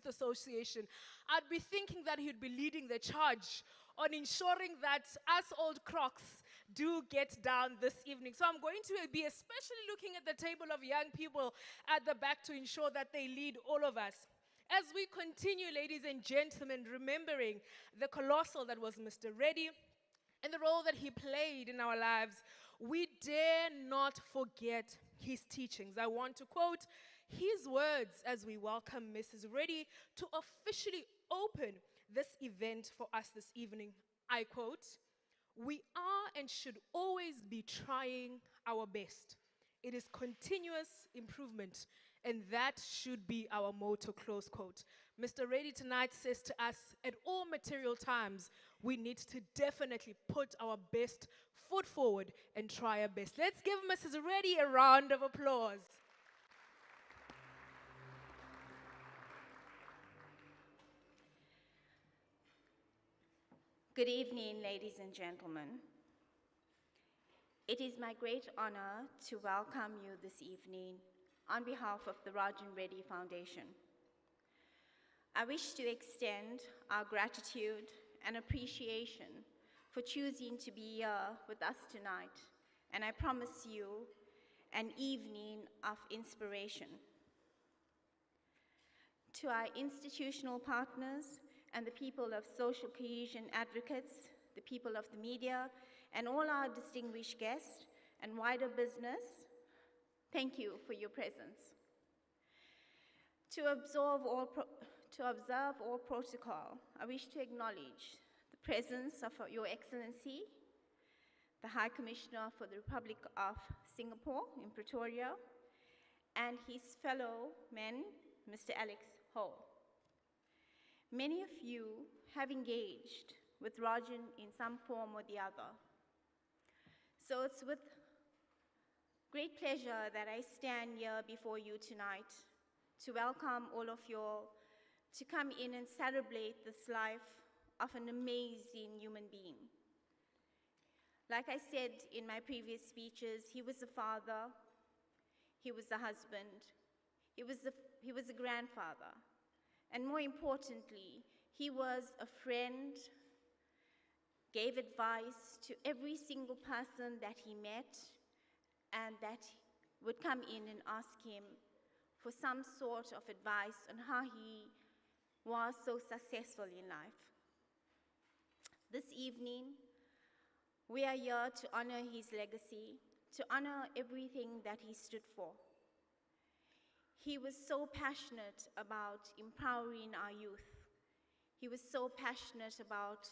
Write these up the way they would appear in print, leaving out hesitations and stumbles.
Association, I'd be thinking that he'd be leading the charge on ensuring that us old crocs do get down this evening. So I'm going to be especially looking at the table of young people at the back to ensure that they lead all of us. As we continue, ladies and gentlemen, remembering the colossal that was Mr. Reddy and the role that he played in our lives, we dare not forget his teachings. I want to quote his words as we welcome Mrs. Reddy to officially open this event for us this evening. I quote, "We are and should always be trying our best. It is continuous improvement, and that should be our motto," close quote. Mr. Reddy tonight says to us, at all material times, we need to definitely put our best foot forward and try our best. Let's give Mrs. Reddy a round of applause. Good evening, ladies and gentlemen. It is my great honor to welcome you this evening on behalf of the Rajan Reddy Foundation. I wish to extend our gratitude and appreciation for choosing to be here with us tonight, and I promise you an evening of inspiration. To our institutional partners and the people of social cohesion advocates, the people of the media, and all our distinguished guests and wider business, thank you for your presence. To observe all protocol, I wish to acknowledge the presence of Your Excellency, the High Commissioner for the Republic of Singapore in Pretoria, and his fellow man, Mr. Alex Ho. Many of you have engaged with Rajan in some form or the other. So it's with great pleasure that I stand here before you tonight to welcome all of you all to come in and celebrate this life of an amazing human being. Like I said in my previous speeches, he was a father, he was a husband, he was a grandfather, and more importantly, he was a friend, gave advice to every single person that he met and that would come in and ask him for some sort of advice on how he was so successful in life. This evening, we are here to honor his legacy, to honor everything that he stood for. He was so passionate about empowering our youth. He was so passionate about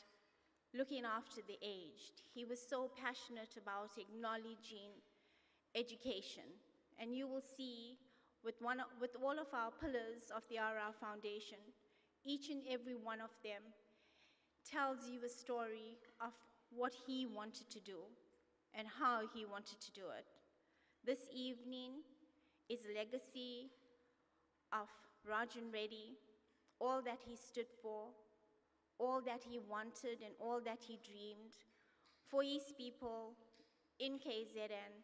looking after the aged. He was so passionate about acknowledging education. And you will see with all of our pillars of the RR Foundation, each and every one of them tells you a story of what he wanted to do and how he wanted to do it. This evening is a legacy of Rajan Reddy, all that he stood for, all that he wanted and all that he dreamed for his people in KZN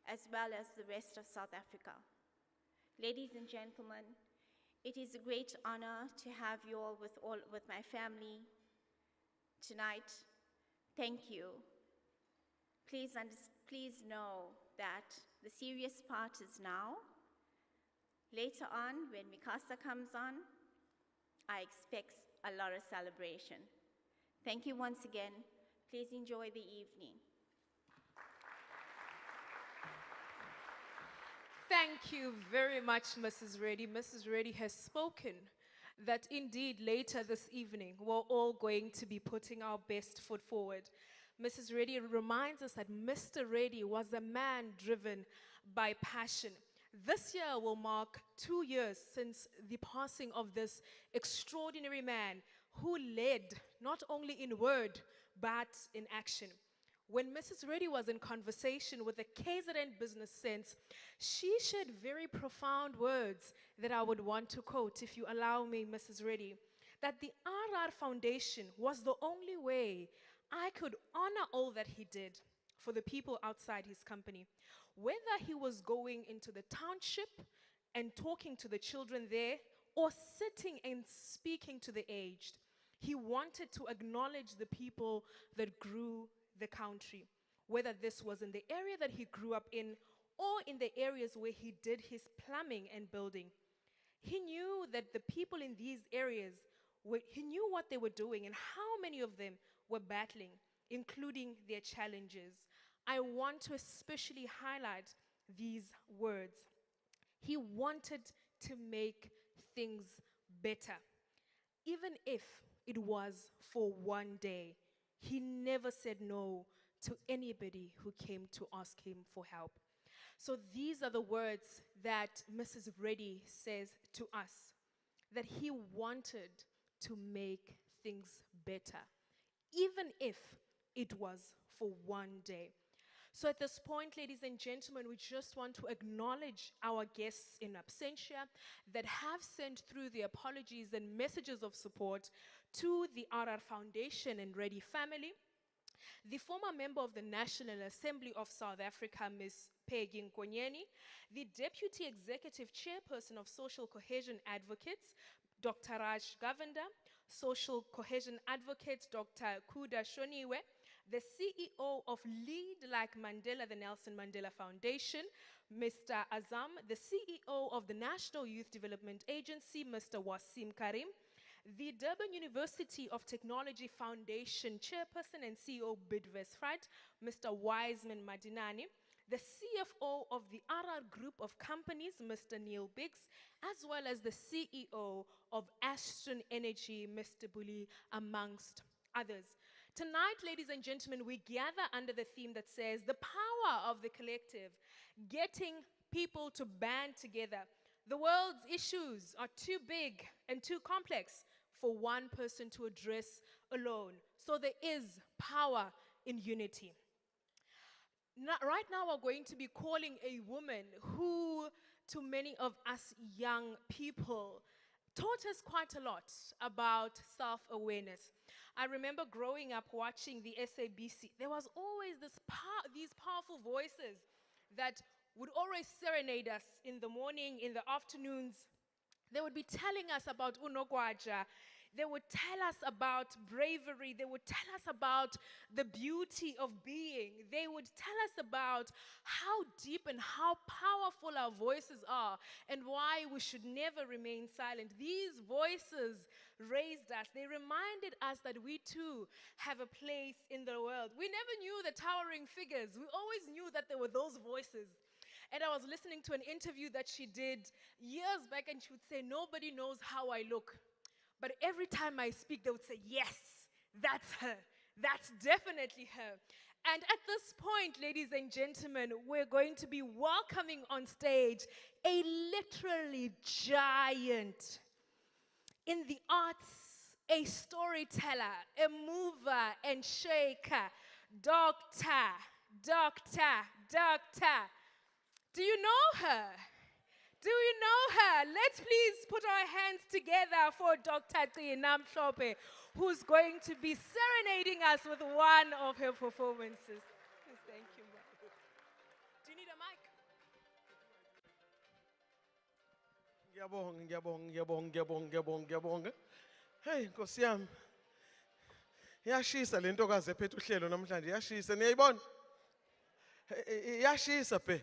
as well as the rest of South Africa. Ladies and gentlemen, it is a great honor to have you all with my family tonight. Thank you. Please know that the serious part is now. Later on, when Mikasa comes on, I expect a lot of celebration. Thank you once again. Please enjoy the evening. Thank you very much, Mrs. Reddy. Mrs. Reddy has spoken that indeed later this evening, we're all going to be putting our best foot forward. Mrs. Reddy reminds us that Mr. Reddy was a man driven by passion. This year will mark 2 years since the passing of this extraordinary man who led not only in word, but in action. When Mrs. Reddy was in conversation with the KZN Business Sense, she shared very profound words that I would want to quote, if you allow me, Mrs. Reddy, that the RR Foundation was the only way I could honor all that he did for the people outside his company. Whether he was going into the township and talking to the children there, or sitting and speaking to the aged. He wanted to acknowledge the people that grew the country, whether this was in the area that he grew up in or in the areas where he did his plumbing and building. He knew that the people in these areas, he knew what they were doing and how many of them were battling, including their challenges. I want to especially highlight these words. He wanted to make things better, even if it was for one day. He never said no to anybody who came to ask him for help. So these are the words that Mrs. Reddy says to us, that he wanted to make things better, even if it was for one day. So at this point, ladies and gentlemen, we just want to acknowledge our guests in absentia that have sent through the apologies and messages of support to the RR Foundation and Reddy family. The former member of the National Assembly of South Africa, Ms. Peggy Nkonyeni, the Deputy Executive Chairperson of Social Cohesion Advocates, Dr. Raj Govender, Social Cohesion Advocate, Dr. Kuda Shoniwe, the CEO of Lead Like Mandela, the Nelson Mandela Foundation, Mr. Azam, the CEO of the National Youth Development Agency, Mr. Wasim Karim, the Durban University of Technology Foundation Chairperson and CEO Bidvest Mr. Wiseman Madinani, the CFO of the RR Group of Companies, Mr. Neil Biggs, as well as the CEO of Ashton Energy, Mr. Bully, amongst others. Tonight, ladies and gentlemen, we gather under the theme that says the power of the collective, getting people to band together. The world's issues are too big and too complex for one person to address alone. So there is power in unity. Right now, we're going to be calling a woman who, to many of us young people, taught us quite a lot about self-awareness. I remember growing up watching the SABC. There was always these powerful voices that would always serenade us in the morning, in the afternoons. They would be telling us about unogwaja. They would tell us about bravery. They would tell us about the beauty of being. They would tell us about how deep and how powerful our voices are and why we should never remain silent. These voices raised us. They reminded us that we too have a place in the world. We never knew the towering figures. We always knew that there were those voices. And I was listening to an interview that she did years back, and she would say, "Nobody knows how I look. But every time I speak, they would say, yes, that's her. That's definitely her." And at this point, ladies and gentlemen, we're going to be welcoming on stage a literally giant in the arts, a storyteller, a mover and shaker, Doctor. Do you know her? Do you know her? Let's please put our hands together for Dr. Tina Mhlophe, who's going to be serenading us with one of her performances. Thank you. Do you need a mic? Ngiyabonga. Hey, Nkosi yami. Iyashisa lento kaze ephethe uhlelo namhlanje, iyashisa niyayibona? Iyashisa phe.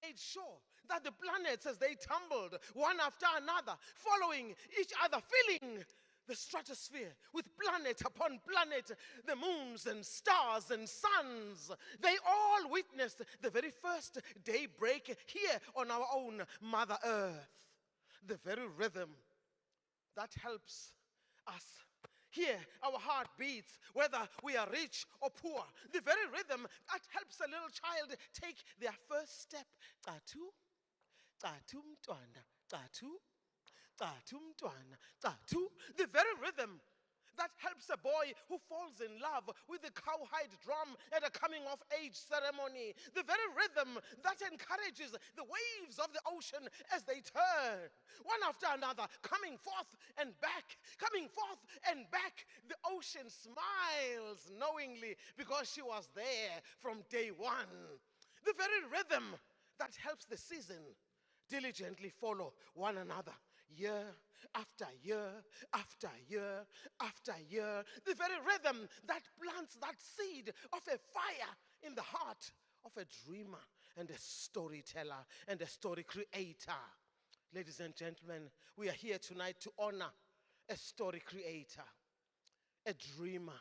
made sure that the planets, as they tumbled one after another, following each other, filling the stratosphere with planet upon planet, the moons and stars and suns, they all witnessed the very first daybreak here on our own Mother Earth. The very rhythm that helps us hear our heartbeats, whether we are rich or poor. The very rhythm that helps a little child take their first step. Tatu, tatu mtwana, tatu, tatu mtwana, tatu. The very rhythm that helps a boy who falls in love with the cowhide drum at a coming-of-age ceremony. The very rhythm that encourages the waves of the ocean as they turn, one after another, coming forth and back, coming forth and back. The ocean smiles knowingly because she was there from day one. The very rhythm that helps the season diligently follow one another, year after year, after year, after year. The very rhythm that plants that seed of a fire in the heart of a dreamer and a storyteller and a story creator. Ladies and gentlemen, we are here tonight to honor a story creator, a dreamer,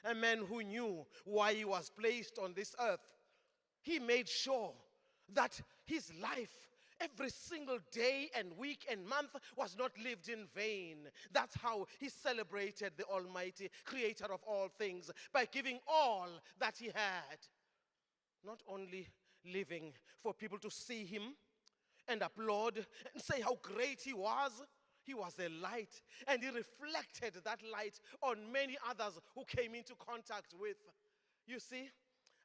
a man who knew why he was placed on this earth. He made sure that his life, every single day and week and month, was not lived in vain. That's how he celebrated the Almighty Creator of all things, by giving all that he had. Not only living for people to see him and applaud and say how great he was a light, and he reflected that light on many others who came into contact with. You see,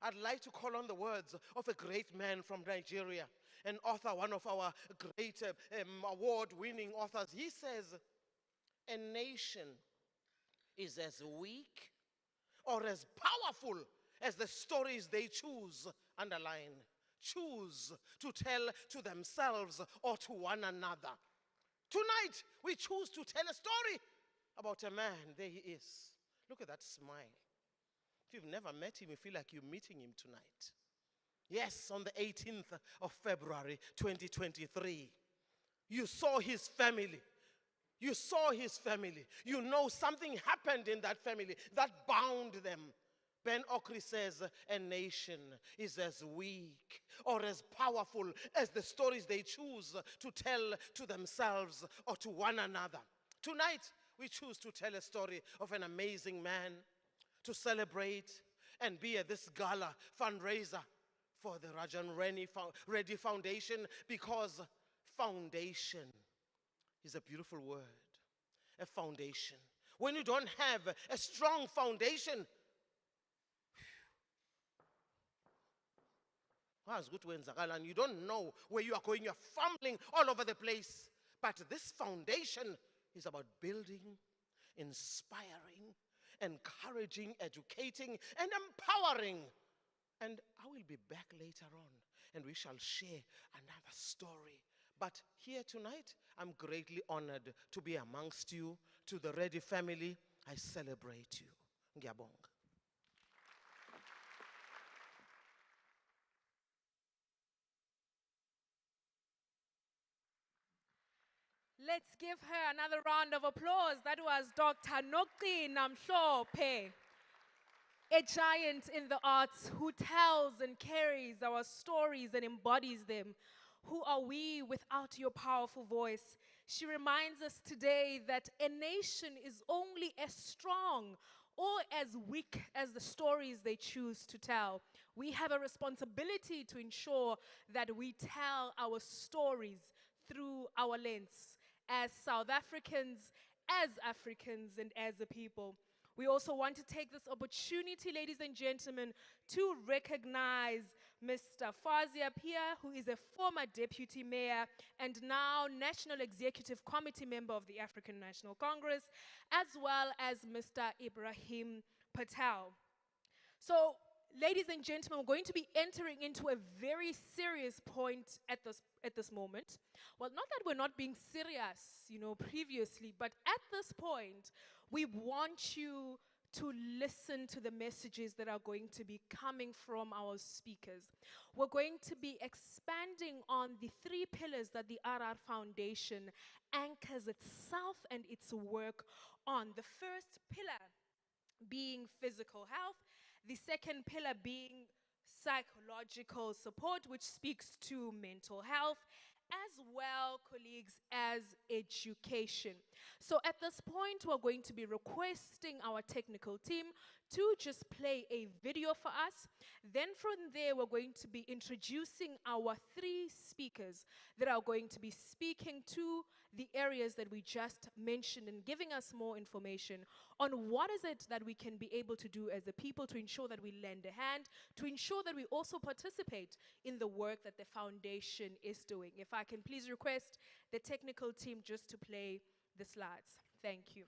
I'd like to call on the words of a great man from Nigeria, an author, one of our great award-winning authors. He says, a nation is as weak or as powerful as the stories they choose to tell to themselves or to one another. Tonight, we choose to tell a story about a man. There he is. Look at that smile. If you've never met him, you feel like you're meeting him tonight. Yes, on the 18th of February, 2023. You saw his family. You saw his family. You know something happened in that family that bound them. Ben Okri says, a nation is as weak or as powerful as the stories they choose to tell to themselves or to one another. Tonight, we choose to tell a story of an amazing man, to celebrate and be at this gala fundraiser for the Rajan Reddy Foundation, because foundation is a beautiful word, a foundation. When you don't have a strong foundation, and you don't know where you are going, you're fumbling all over the place. But this foundation is about building, inspiring, encouraging, educating, and empowering. And I will be back later on, and we shall share another story. But here tonight, I'm greatly honored to be amongst you. To the Reddy family, I celebrate you. Ngiyabonga. Let's give her another round of applause. That was Dr. Nokti Namhlophe, a giant in the arts who tells and carries our stories and embodies them. Who are we without your powerful voice? She reminds us today that a nation is only as strong or as weak as the stories they choose to tell. We have a responsibility to ensure that we tell our stories through our lens as South Africans, and as a people. We also want to take this opportunity, ladies and gentlemen, to recognize Mr. Fazia Pia, who is a former deputy mayor and now National Executive Committee member of the African National Congress, as well as Mr. Ibrahim Patel. So, ladies and gentlemen, we're going to be entering into a very serious point at this moment. Well, not that we're not being serious, previously, but at this point, we want you to listen to the messages that are going to be coming from our speakers. We're going to be expanding on the 3 pillars that the RR Foundation anchors itself and its work on. The first pillar being physical health, the second pillar being psychological support, which speaks to mental health, as well, colleagues, as education. So at this point, we're going to be requesting our technical team to just play a video for us. Then from there, we're going to be introducing our 3 speakers that are going to be speaking to the areas that we just mentioned and giving us more information on what is it that we can be able to do as a people to ensure that we lend a hand, to ensure that we also participate in the work that the foundation is doing. If I can please request the technical team just to play the slides. Thank you.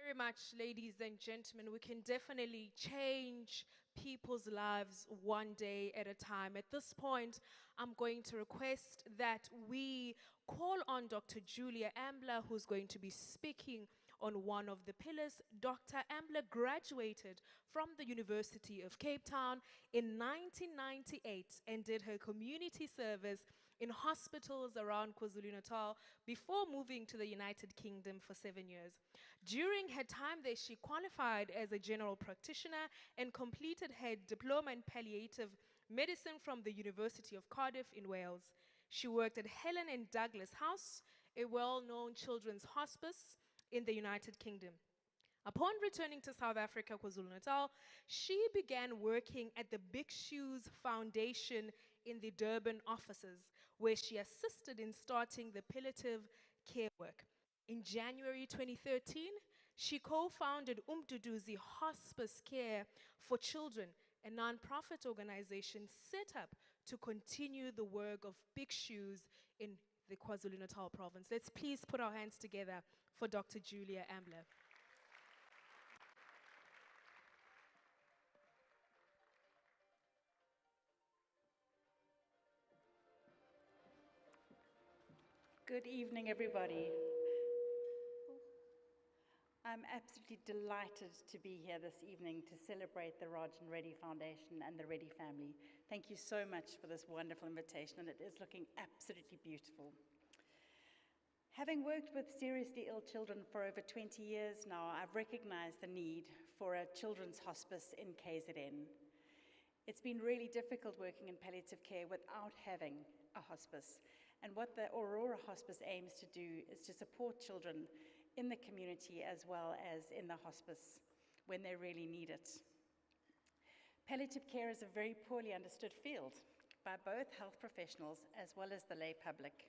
Very much, ladies and gentlemen. We can definitely change people's lives one day at a time. At this point, I'm going to request that we call on Dr. Julia Ambler, who's going to be speaking on one of the pillars. Dr. Ambler graduated from the University of Cape Town in 1998 and did her community service in hospitals around KwaZulu-Natal before moving to the United Kingdom for 7 years. During her time there, she qualified as a general practitioner and completed her diploma in palliative medicine from the University of Cardiff in Wales. She worked at Helen and Douglas House, a well-known children's hospice in the United Kingdom. Upon returning to South Africa, KwaZulu-Natal, she began working at the Big Shoes Foundation in the Durban offices, where she assisted in starting the palliative care work. In January 2013, she co-founded Umduduzi Hospice Care for Children, a non-profit organization set up to continue the work of Big Shoes in the KwaZulu-Natal province. Let's please put our hands together for Dr. Julia Ambler. Good evening, everybody. I'm absolutely delighted to be here this evening to celebrate the Raj and Reddy Foundation and the Reddy family. Thank you so much for this wonderful invitation, and it is looking absolutely beautiful. Having worked with seriously ill children for over 20 years now, I've recognized the need for a children's hospice in KZN. It's been really difficult working in palliative care without having a hospice. And what the Aurora Hospice aims to do is to support children in the community as well as in the hospice when they really need it. Palliative care is a very poorly understood field by both health professionals as well as the lay public.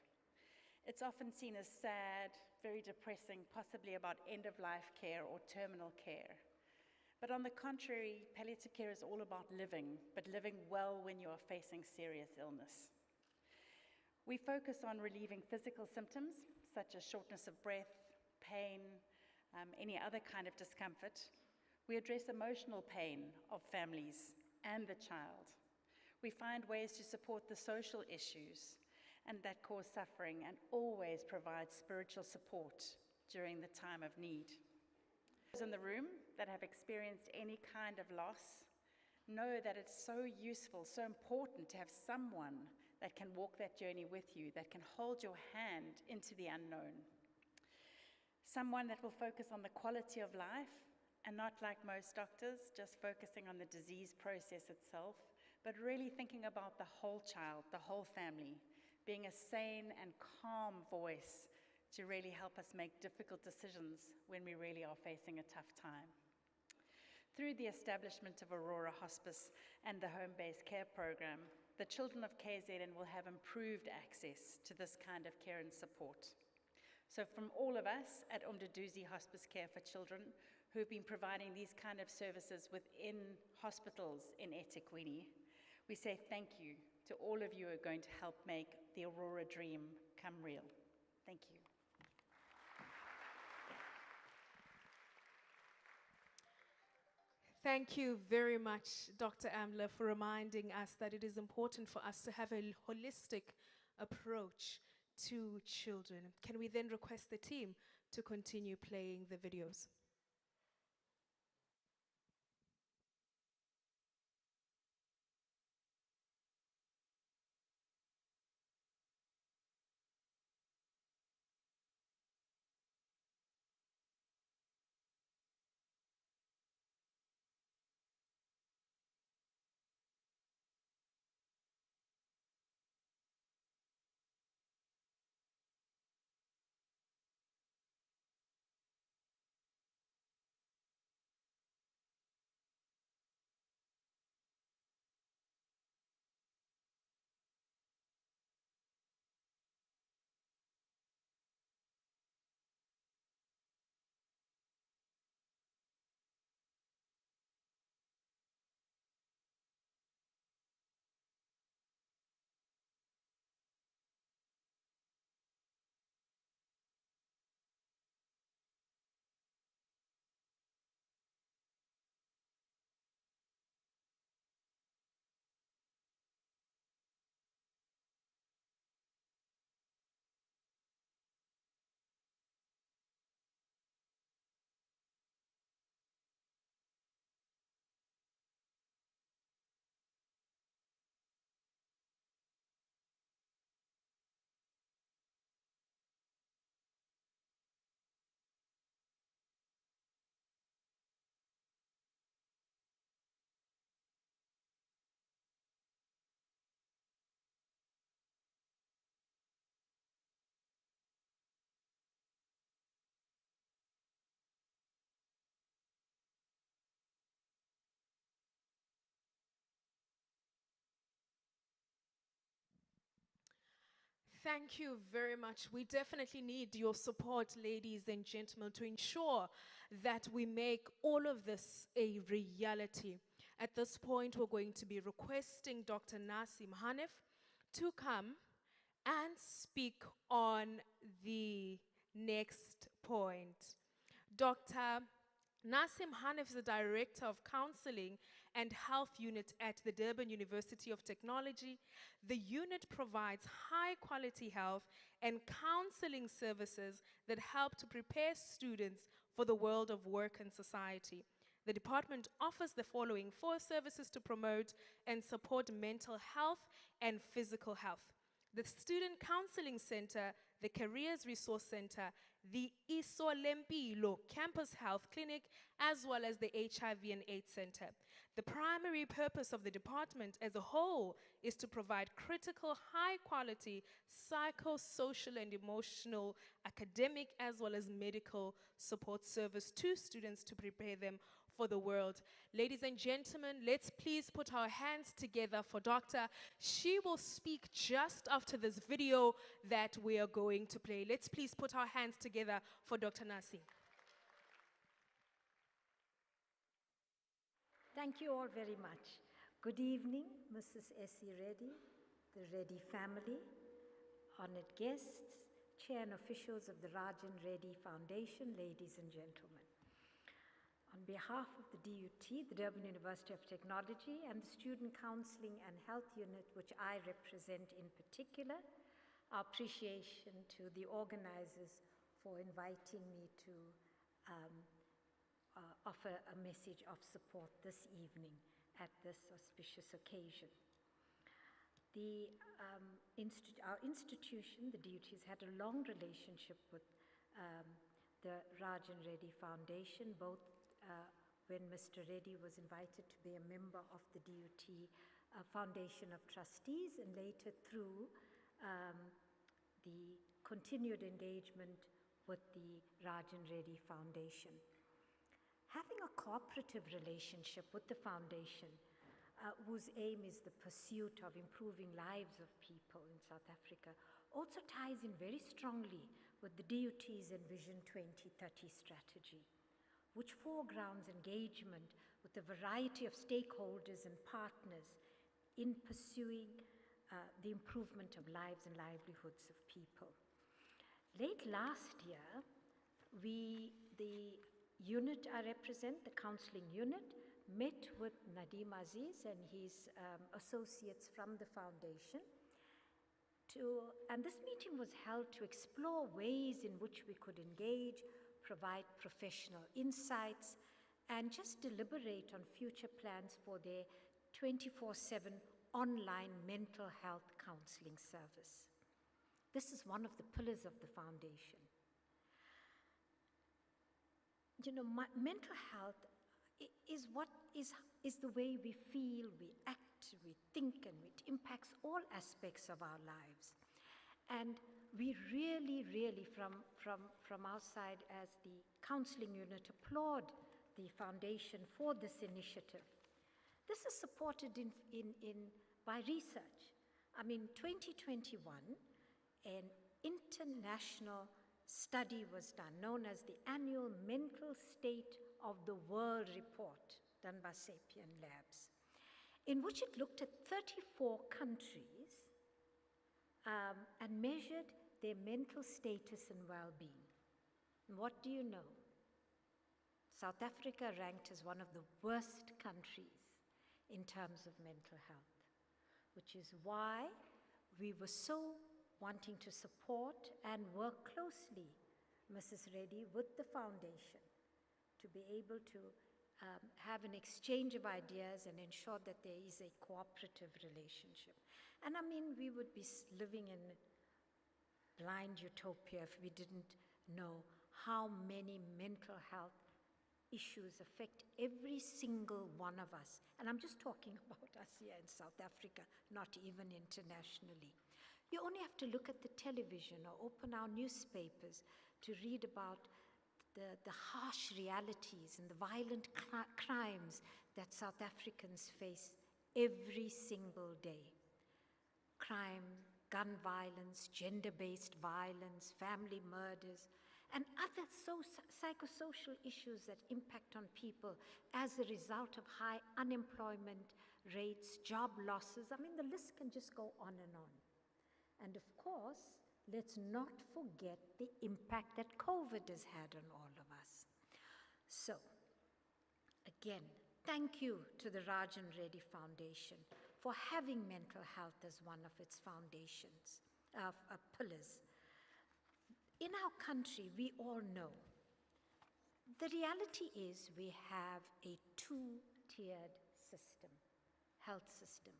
It's often seen as sad, very depressing, possibly about end-of-life care or terminal care. But on the contrary, palliative care is all about living, but living well when you are facing serious illness. We focus on relieving physical symptoms, such as shortness of breath, pain, any other kind of discomfort. We address emotional pain of families and the child. We find ways to support the social issues and that cause suffering, and always provide spiritual support during the time of need. Those in the room that have experienced any kind of loss know that it's so useful, so important to have someone that can walk that journey with you, that can hold your hand into the unknown. Someone that will focus on the quality of life, and not like most doctors, just focusing on the disease process itself, but really thinking about the whole child, the whole family, being a sane and calm voice to really help us make difficult decisions when we really are facing a tough time. Through the establishment of Aurora Hospice and the home-based care program, the children of KZN will have improved access to this kind of care and support. So from all of us at Umduduzi Hospice Care for Children, who've been providing these kind of services within hospitals in eThekwini, we say thank you to all of you who are going to help make the Aurora dream come real. Thank you. Thank you very much, Dr. Ambler, for reminding us that it is important for us to have a holistic approach to children. Can we then request the team to continue playing the videos? Thank you very much. We definitely need your support, ladies and gentlemen, to ensure that we make all of this a reality. At this point, we're going to be requesting Dr. Nasim Hanif to come and speak on the next point. Dr. Nasim Hanif is the Director of Counseling and Health Unit at the Durban University of Technology. The unit provides high-quality health and counseling services that help to prepare students for the world of work and society. The department offers the following 4 services to promote and support mental health and physical health: the Student Counseling Center, the Careers Resource Center, the Isolempilo Campus Health Clinic, as well as the HIV and AIDS Center. The primary purpose of the department as a whole is to provide critical, high-quality psychosocial and emotional, academic, as well as medical support service to students to prepare them for the world. Ladies and gentlemen, let's please put our hands together for Doctor. She will speak just after this video that we are going to play. Let's please put our hands together for Dr. Nasim. Thank you all very much. Good evening, Mrs. Essie Reddy, the Reddy family, honored guests, chair and officials of the Rajan Reddy Foundation, ladies and gentlemen. On behalf of the DUT, the Durban University of Technology, and the Student Counseling and Health Unit, which I represent in particular, our appreciation to the organizers for inviting me to offer a message of support this evening at this auspicious occasion. Our institution, the DUT, has had a long relationship with the Rajan Reddy Foundation, both when Mr. Reddy was invited to be a member of the DUT Foundation of Trustees, and later through the continued engagement with the Rajan Reddy Foundation. Having a cooperative relationship with the foundation, whose aim is the pursuit of improving lives of people in South Africa, also ties in very strongly with the DUT's Envision 2030 strategy, which foregrounds engagement with a variety of stakeholders and partners in pursuing the improvement of lives and livelihoods of people. Late last year, the unit I represent, the counseling unit, met with Nadim Aziz and his associates from the foundation, and this meeting was held to explore ways in which we could engage, provide professional insights, and just deliberate on future plans for their 24/7 online mental health counseling service. This is one of the pillars of the foundation. You know, mental health is what is the way we feel, we act, we think, and it impacts all aspects of our lives. And we really, from our side as the counseling unit, applaud the foundation for this initiative. This is supported by research. I mean, 2021, an international study was done, known as the Annual Mental State of the World Report, done by Sapien Labs, in which it looked at 34 countries and measured their mental status and well-being. And what do you know? South Africa ranked as one of the worst countries in terms of mental health, which is why we were so wanting to support and work closely, Mrs. Reddy, with the foundation to be able to have an exchange of ideas and ensure that there is a cooperative relationship. And I mean, we would be living in blind utopia if we didn't know how many mental health issues affect every single one of us. And I'm just talking about us here in South Africa, not even internationally. You only have to look at the television or open our newspapers to read about the harsh realities and the violent crimes that South Africans face every single day. Crime gun violence, gender-based violence, family murders, and other psychosocial issues that impact on people as a result of high unemployment rates, job losses. I mean, the list can just go on and on. And of course, let's not forget the impact that COVID has had on all of us. So, again, thank you to the Rajan Reddy Foundation for having mental health as one of its foundations, pillars. In our country, we all know, the reality is we have a two-tiered system, health system.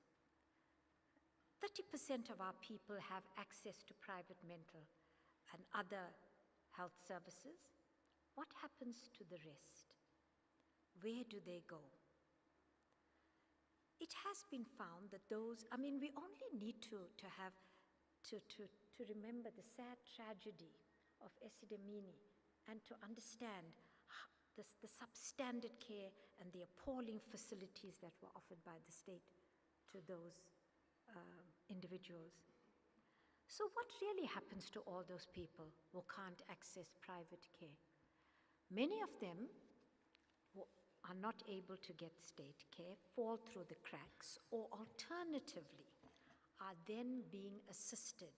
30% of our people have access to private mental and other health services. What happens to the rest? Where do they go? It has been found that those, I mean, we only need to remember the sad tragedy of Esidimeni and to understand the substandard care and the appalling facilities that were offered by the state to those individuals. So what really happens to all those people who can't access private care? Many of them who are not able to get state care fall through the cracks, or alternatively are then being assisted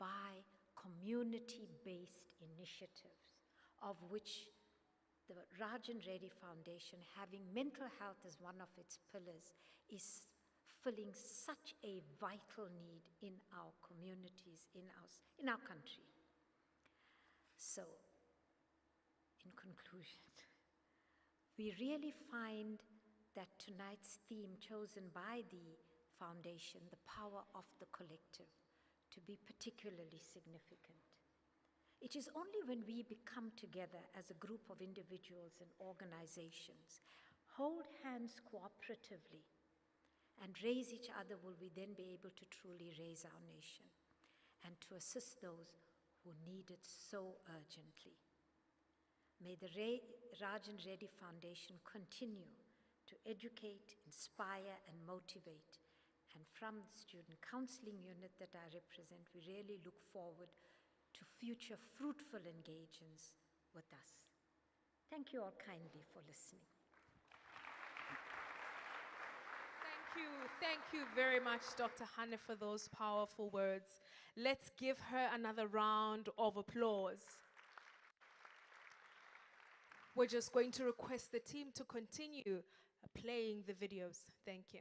by community-based initiatives, of which the Rajan Reddy Foundation, having mental health as one of its pillars, is filling such a vital need in our communities, in our country. So, in conclusion, we really find that tonight's theme chosen by the foundation, the power of the collective, to be particularly significant. It is only when we become together as a group of individuals and organizations, hold hands cooperatively, and raise each other will we then be able to truly raise our nation and to assist those who need it so urgently. May the Rajan Reddy Foundation continue to educate, inspire, and motivate. And from the Student Counseling Unit that I represent, we really look forward to future fruitful engagements with us. Thank you all kindly for listening. Thank you very much, Dr. Hanne, for those powerful words. Let's give her another round of applause. We're just going to request the team to continue playing the videos. Thank you.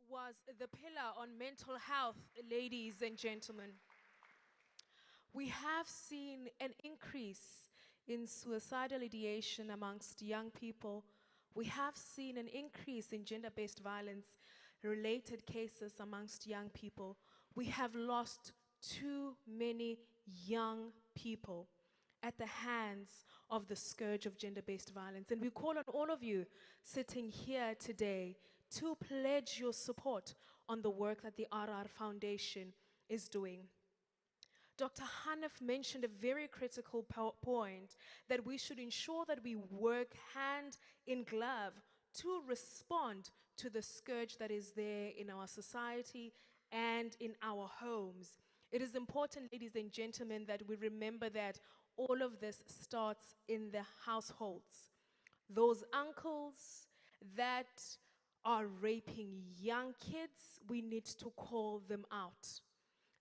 was the pillar on mental health, ladies and gentlemen. We have seen an increase in suicidal ideation amongst young people. We have seen an increase in gender-based violence related cases amongst young people. We have lost too many young people at the hands of the scourge of gender-based violence. And we call on all of you sitting here today to pledge your support on the work that the RR Foundation is doing. Dr. Hanif mentioned a very critical point that we should ensure that we work hand in glove to respond to the scourge that is there in our society and in our homes. It is important, ladies and gentlemen, that we remember that all of this starts in the households. Those uncles that are raping young kids, we need to call them out.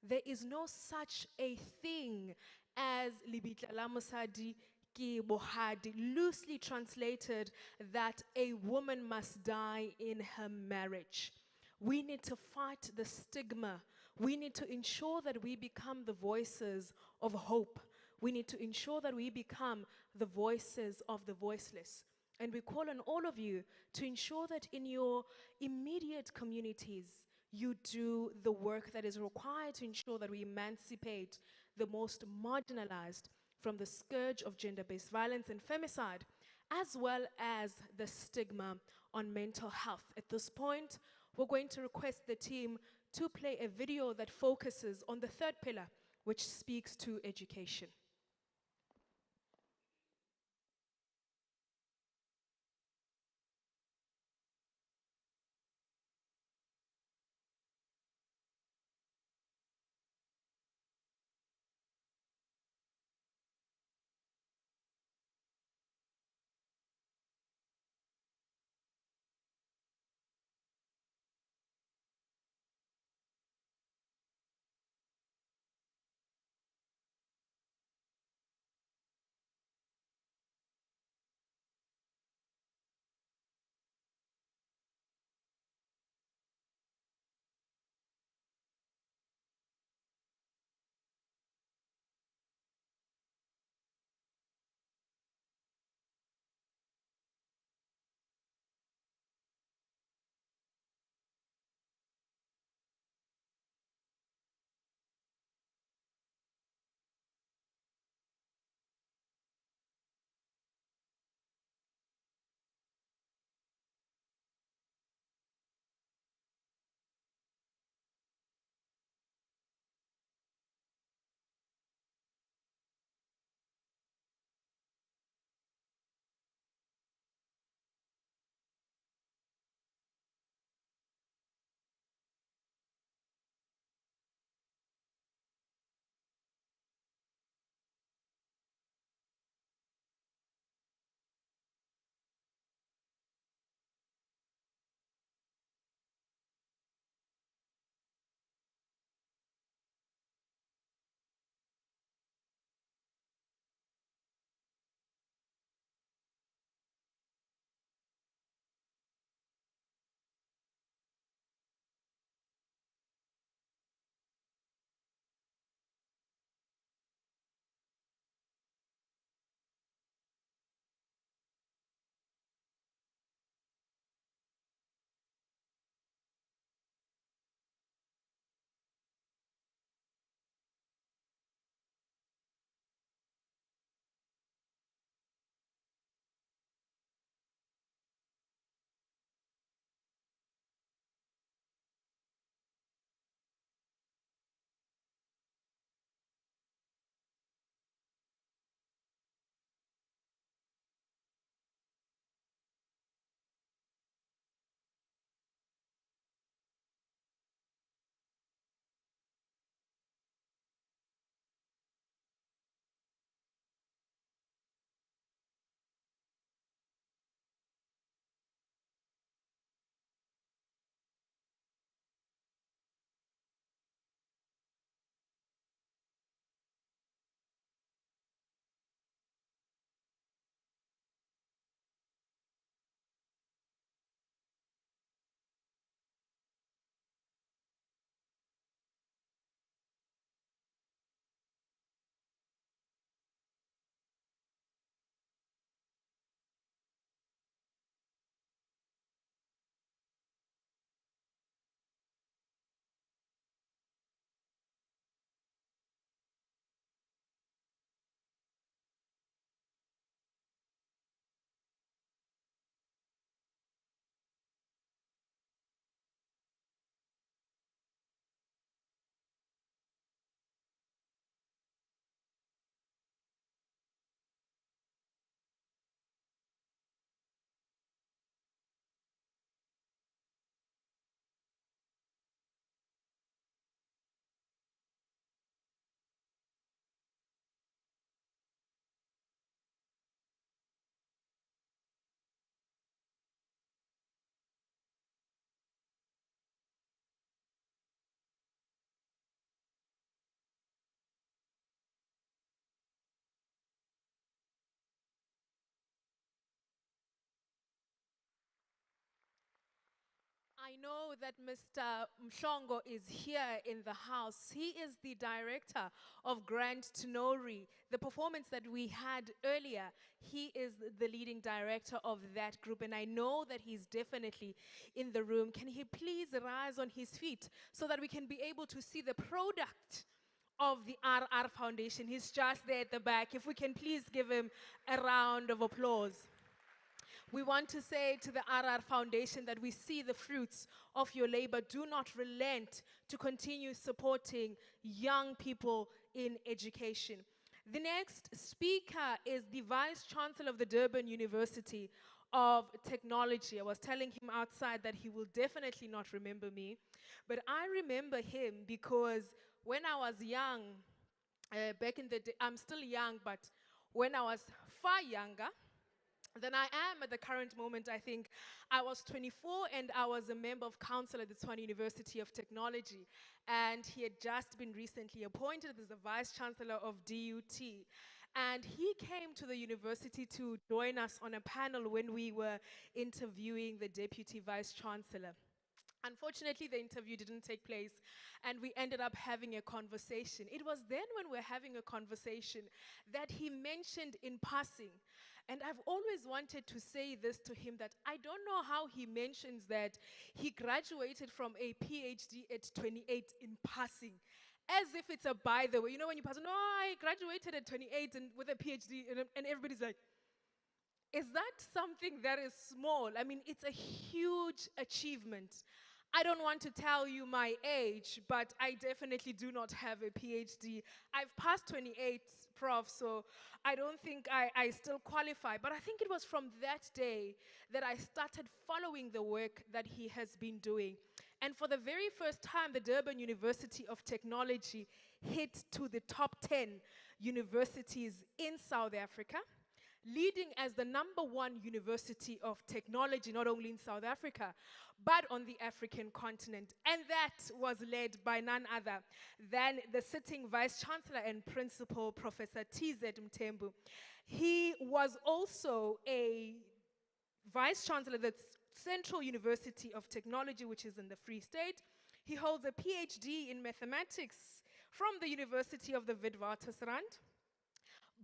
There is no such a thing as libitla la mosadi ke bohadi, loosely translated that a woman must die in her marriage. We need to fight the stigma. We need to ensure that we become the voices of hope. We need to ensure that we become the voices of the voiceless. And we call on all of you to ensure that in your immediate communities, you do the work that is required to ensure that we emancipate the most marginalized from the scourge of gender-based violence and femicide, as well as the stigma on mental health. At this point, we're going to request the team to play a video that focuses on the third pillar, which speaks to education. I know that Mr. Mhlongo is here in the house. He is the director of Grand Tenori. The performance that we had earlier, he is the leading director of that group, and I know that he's definitely in the room. Can he please rise on his feet so that we can be able to see the product of the RR Foundation? He's just there at the back. If we can please give him a round of applause. We want to say to the RR Foundation that we see the fruits of your labor. Do not relent to continue supporting young people in education. The next speaker is the Vice Chancellor of the Durban University of Technology. I was telling him outside that he will definitely not remember me, but I remember him because when I was young, back in the day, I'm still young, but when I was far younger than I am at the current moment, I think I was 24 and I was a member of council at the Tshwane University of Technology. And he had just been recently appointed as the Vice Chancellor of DUT. And he came to the university to join us on a panel when we were interviewing the Deputy Vice Chancellor. Unfortunately, the interview didn't take place, and we ended up having a conversation. It was then when we were having a conversation that he mentioned in passing, and I've always wanted to say this to him, that I don't know how he mentions that he graduated from a PhD at 28 in passing, as if it's a by the way. You know, when you pass, no, I graduated at 28 and with a PhD, and everybody's like, is that something that is small? I mean, it's a huge achievement. I don't want to tell you my age, but I definitely do not have a PhD. I've passed 28, Prof, so I don't think I still qualify. But I think it was from that day that I started following the work that he has been doing. And for the very first time, the Durban University of Technology hit to the top 10 universities in South Africa, leading as the #1 university of technology, not only in South Africa, but on the African continent. And that was led by none other than the sitting Vice Chancellor and Principal, Professor T.Z. Mthembu. He was also a Vice Chancellor at the Central University of Technology, which is in the Free State. He holds a PhD in mathematics from the University of the Witwatersrand.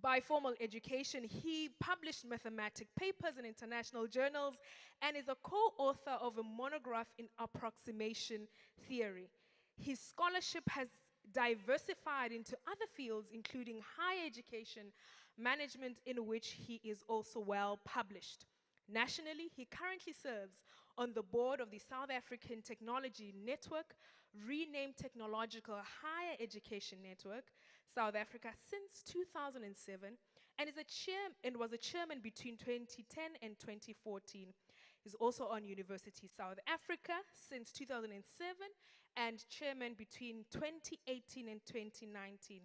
By formal education, he published mathematic papers in international journals and is a co-author of a monograph in approximation theory. His scholarship has diversified into other fields, including higher education, management, in which he is also well published. Nationally, he currently serves on the board of the South African Technology Network, renamed Technological Higher Education Network, South Africa since 2007, and was a chairman between 2010 and 2014. He's also on University South Africa since 2007 and chairman between 2018 and 2019.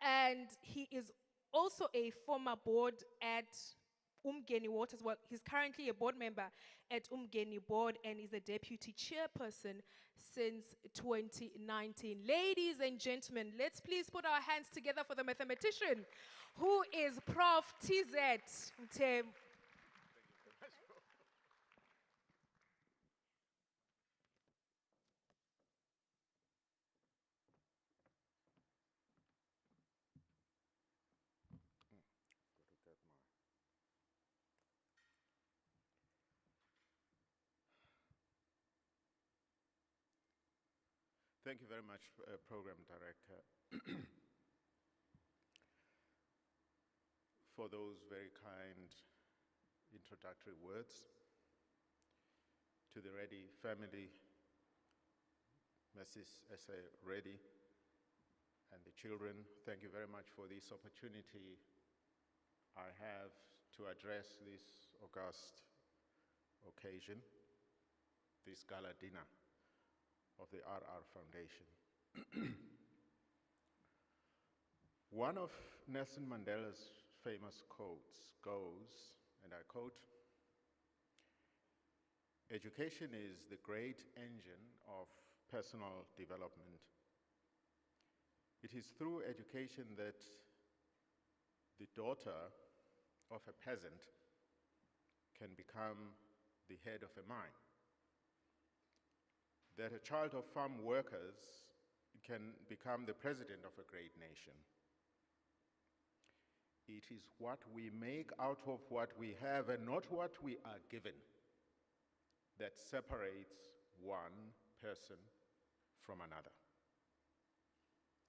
And he is also a former board at Umgeni Waters. Well, he's currently a board member at Umgeni Board and is a deputy chairperson since 2019. Ladies and gentlemen, let's please put our hands together for the mathematician, who is Prof. T.Z. Mthembu. Thank you very much, Program Director, for those very kind introductory words. To the Reddy family, Mrs. S.A. Reddy, and the children, thank you very much for this opportunity I have to address this august occasion, this Gala Dinner of the RR Foundation. One of Nelson Mandela's famous quotes goes, and I quote, "Education is the great engine of personal development. It is through education that the daughter of a peasant can become the head of a mine. that a child of farm workers can become the president of a great nation. It is what we make out of what we have and not what we are given that separates one person from another.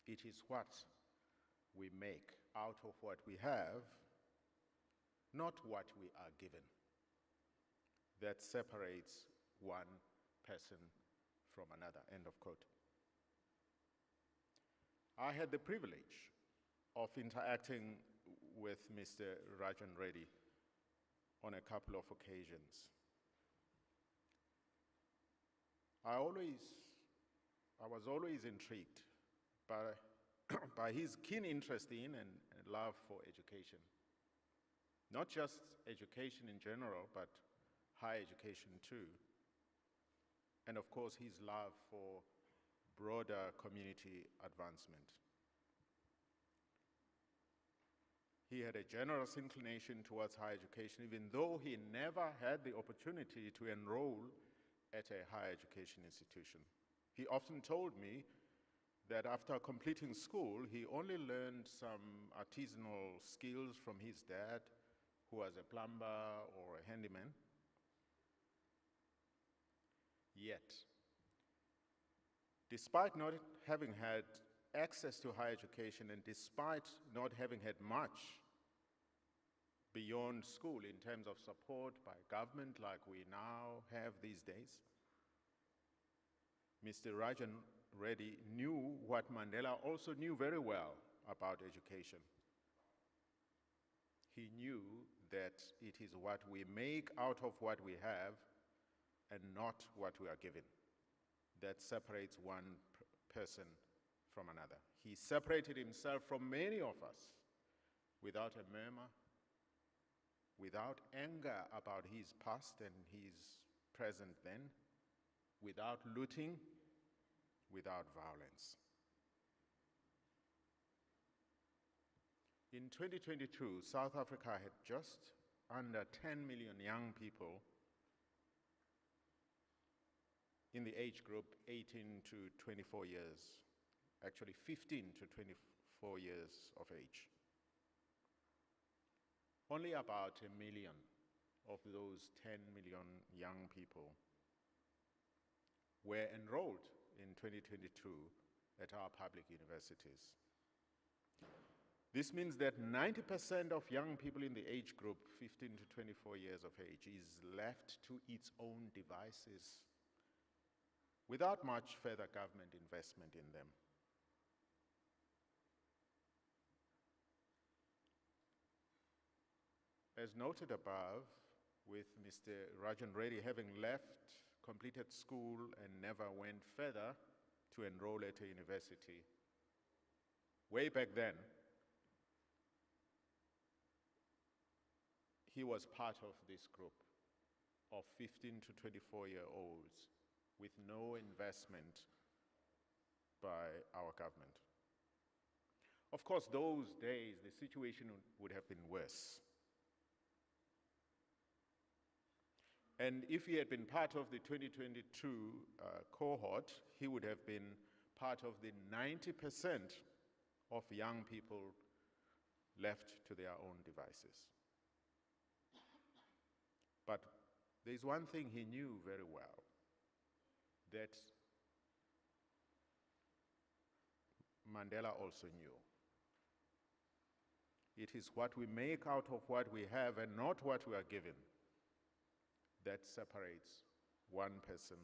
It is what we make out of what we have, not what we are given, that separates one person from another, end of quote. I had the privilege of interacting with Mr. Rajan Reddy on a couple of occasions. I was always intrigued by his keen interest in and love for education. Not just education in general, but higher education too. And of course, his love for broader community advancement. He had a generous inclination towards higher education, even though he never had the opportunity to enroll at a higher education institution. He often told me that after completing school, he only learned some artisanal skills from his dad, who was a plumber or a handyman. Yet, despite not having had access to higher education and despite not having had much beyond school in terms of support by government like we now have these days, Mr. Rajan Reddy knew what Mandela also knew very well about education. He knew that it is what we make out of what we have and not what we are given that separates one person from another. He separated himself from many of us without a murmur, without anger about his past and his present then, without looting, without violence. In 2022, South Africa had just under 10 million young people in the age group 18 to 24 years, actually 15 to 24 years of age. Only about 1 million of those 10 million young people were enrolled in 2022 at our public universities. This means that 90% of young people in the age group 15 to 24 years of age is left to its own devices without much further government investment in them. As noted above, with Mr. Rajan Reddy having completed school and never went further to enroll at a university, way back then, he was part of this group of 15 to 24-year-olds with no investment by our government. Of course, those days, the situation would have been worse. And if he had been part of the 2022 cohort, he would have been part of the 90% of young people left to their own devices. But there's one thing he knew very well, that Mandela also knew. It is what we make out of what we have and not what we are given that separates one person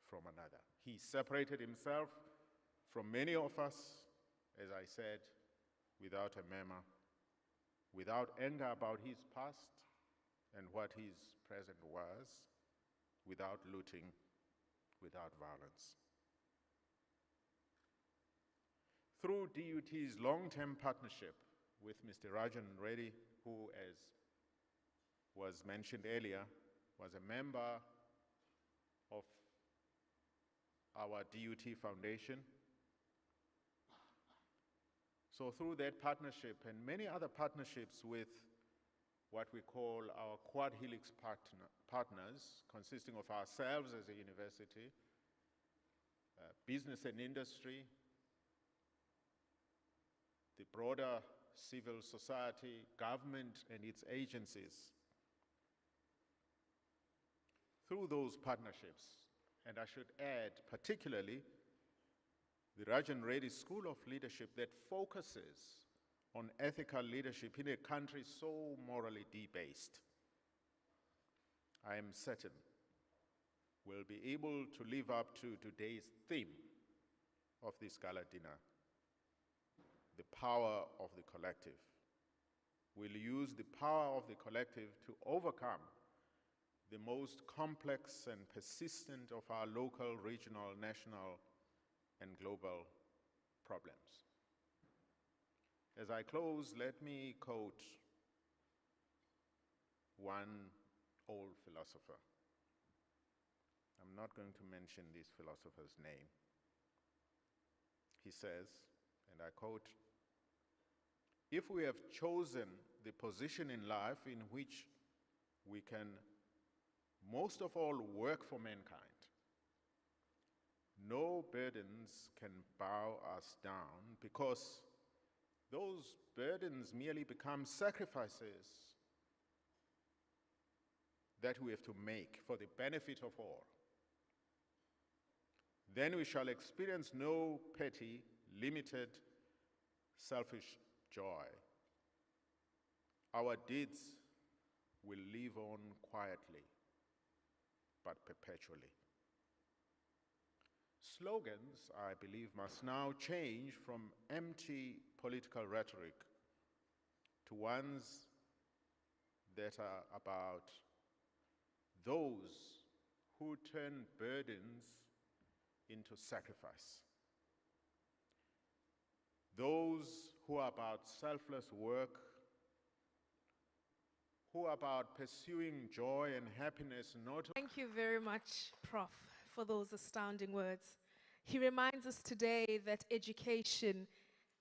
from another. He separated himself from many of us, as I said, without a murmur, without anger about his past and what his present was, without looting, without violence. Through DUT's long-term partnership with Mr. Rajan Reddy, who, as was mentioned earlier, was a member of our DUT Foundation. So through that partnership and many other partnerships with what we call our Quad Helix partners, consisting of ourselves as a university, business and industry, the broader civil society, government and its agencies. Through those partnerships, and I should add particularly the Rajan Reddy School of Leadership that focuses on ethical leadership in a country so morally debased, I am certain will be able to live up to today's theme of this gala dinner, the power of the collective. We'll use the power of the collective to overcome the most complex and persistent of our local, regional, national, and global problems. As I close, let me quote one old philosopher. I'm not going to mention this philosopher's name. He says, and I quote, "If we have chosen the position in life in which we can most of all work for mankind, no burdens can bow us down, because those burdens merely become sacrifices that we have to make for the benefit of all. Then we shall experience no petty, limited, selfish joy. Our deeds will live on quietly, but perpetually." Slogans, I believe, must now change from empty political rhetoric to ones that are about those who turn burdens into sacrifice, those who are about selfless work, who are about pursuing joy and happiness not. Thank you very much, Prof, for those astounding words. He reminds us today that education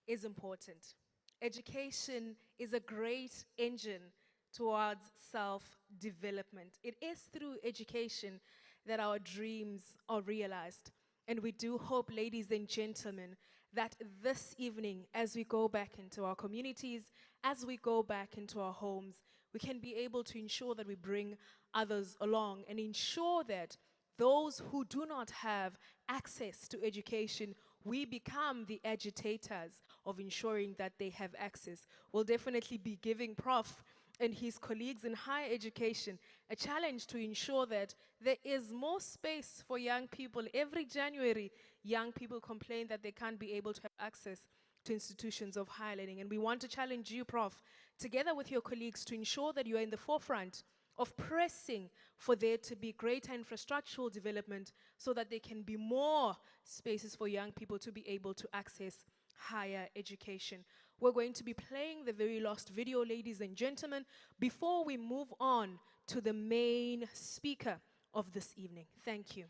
is important. Education is a great engine towards self-development. It is through education that our dreams are realized. And we do hope, ladies and gentlemen, that this evening, as we go back into our communities, as we go back into our homes, we can be able to ensure that we bring others along and ensure that those who do not have access to education, we become the agitators of ensuring that they have access. We'll definitely be giving Prof and his colleagues in higher education a challenge to ensure that there is more space for young people. Every January, young people complain that they can't be able to have access to institutions of higher learning. And we want to challenge you, Prof, together with your colleagues, to ensure that you are in the forefront of pressing for there to be greater infrastructural development so that there can be more spaces for young people to be able to access higher education. We're going to be playing the very last video, ladies and gentlemen, before we move on to the main speaker of this evening. Thank you.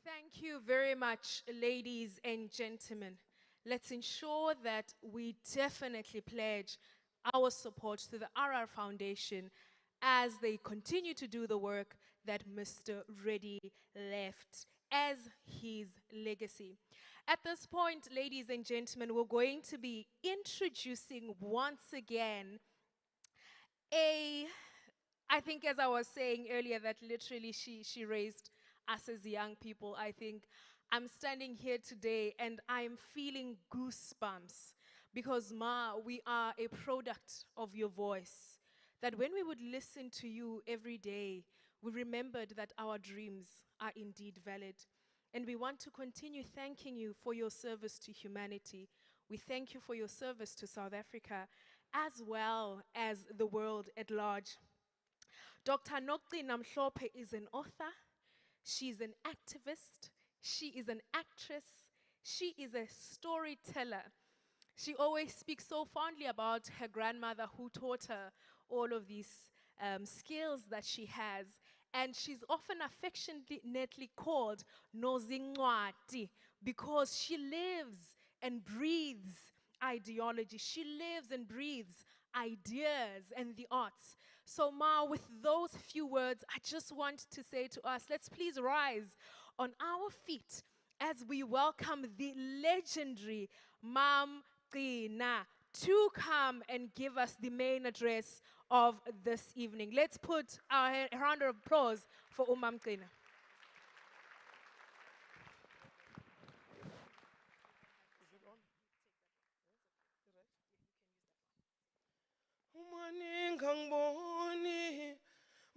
Thank you very much, ladies and gentlemen. Let's ensure that we definitely pledge our support to the RR Foundation as they continue to do the work that Mr. Reddy left as his legacy. At this point, ladies and gentlemen, we're going to be introducing once again I think as I was saying earlier that literally she raised us as young people. I think I'm standing here today and I'm feeling goosebumps because Ma, we are a product of your voice. That when we would listen to you every day, we remembered that our dreams are indeed valid. And we want to continue thanking you for your service to humanity. We thank you for your service to South Africa, as well as the world at large. Dr. Nokti Namhlophe is an author, she's an activist, she is an actress, she is a storyteller. She always speaks so fondly about her grandmother who taught her all of these skills that she has. And she's often affectionately called Nozincwadi because she lives and breathes ideology. She lives and breathes ideas and the arts. So Ma, with those few words, I just want to say to us, let's please rise on our feet as we welcome the legendary Mam Gcina to come and give us the main address of this evening. Let's put a round of applause for Umam Gcina.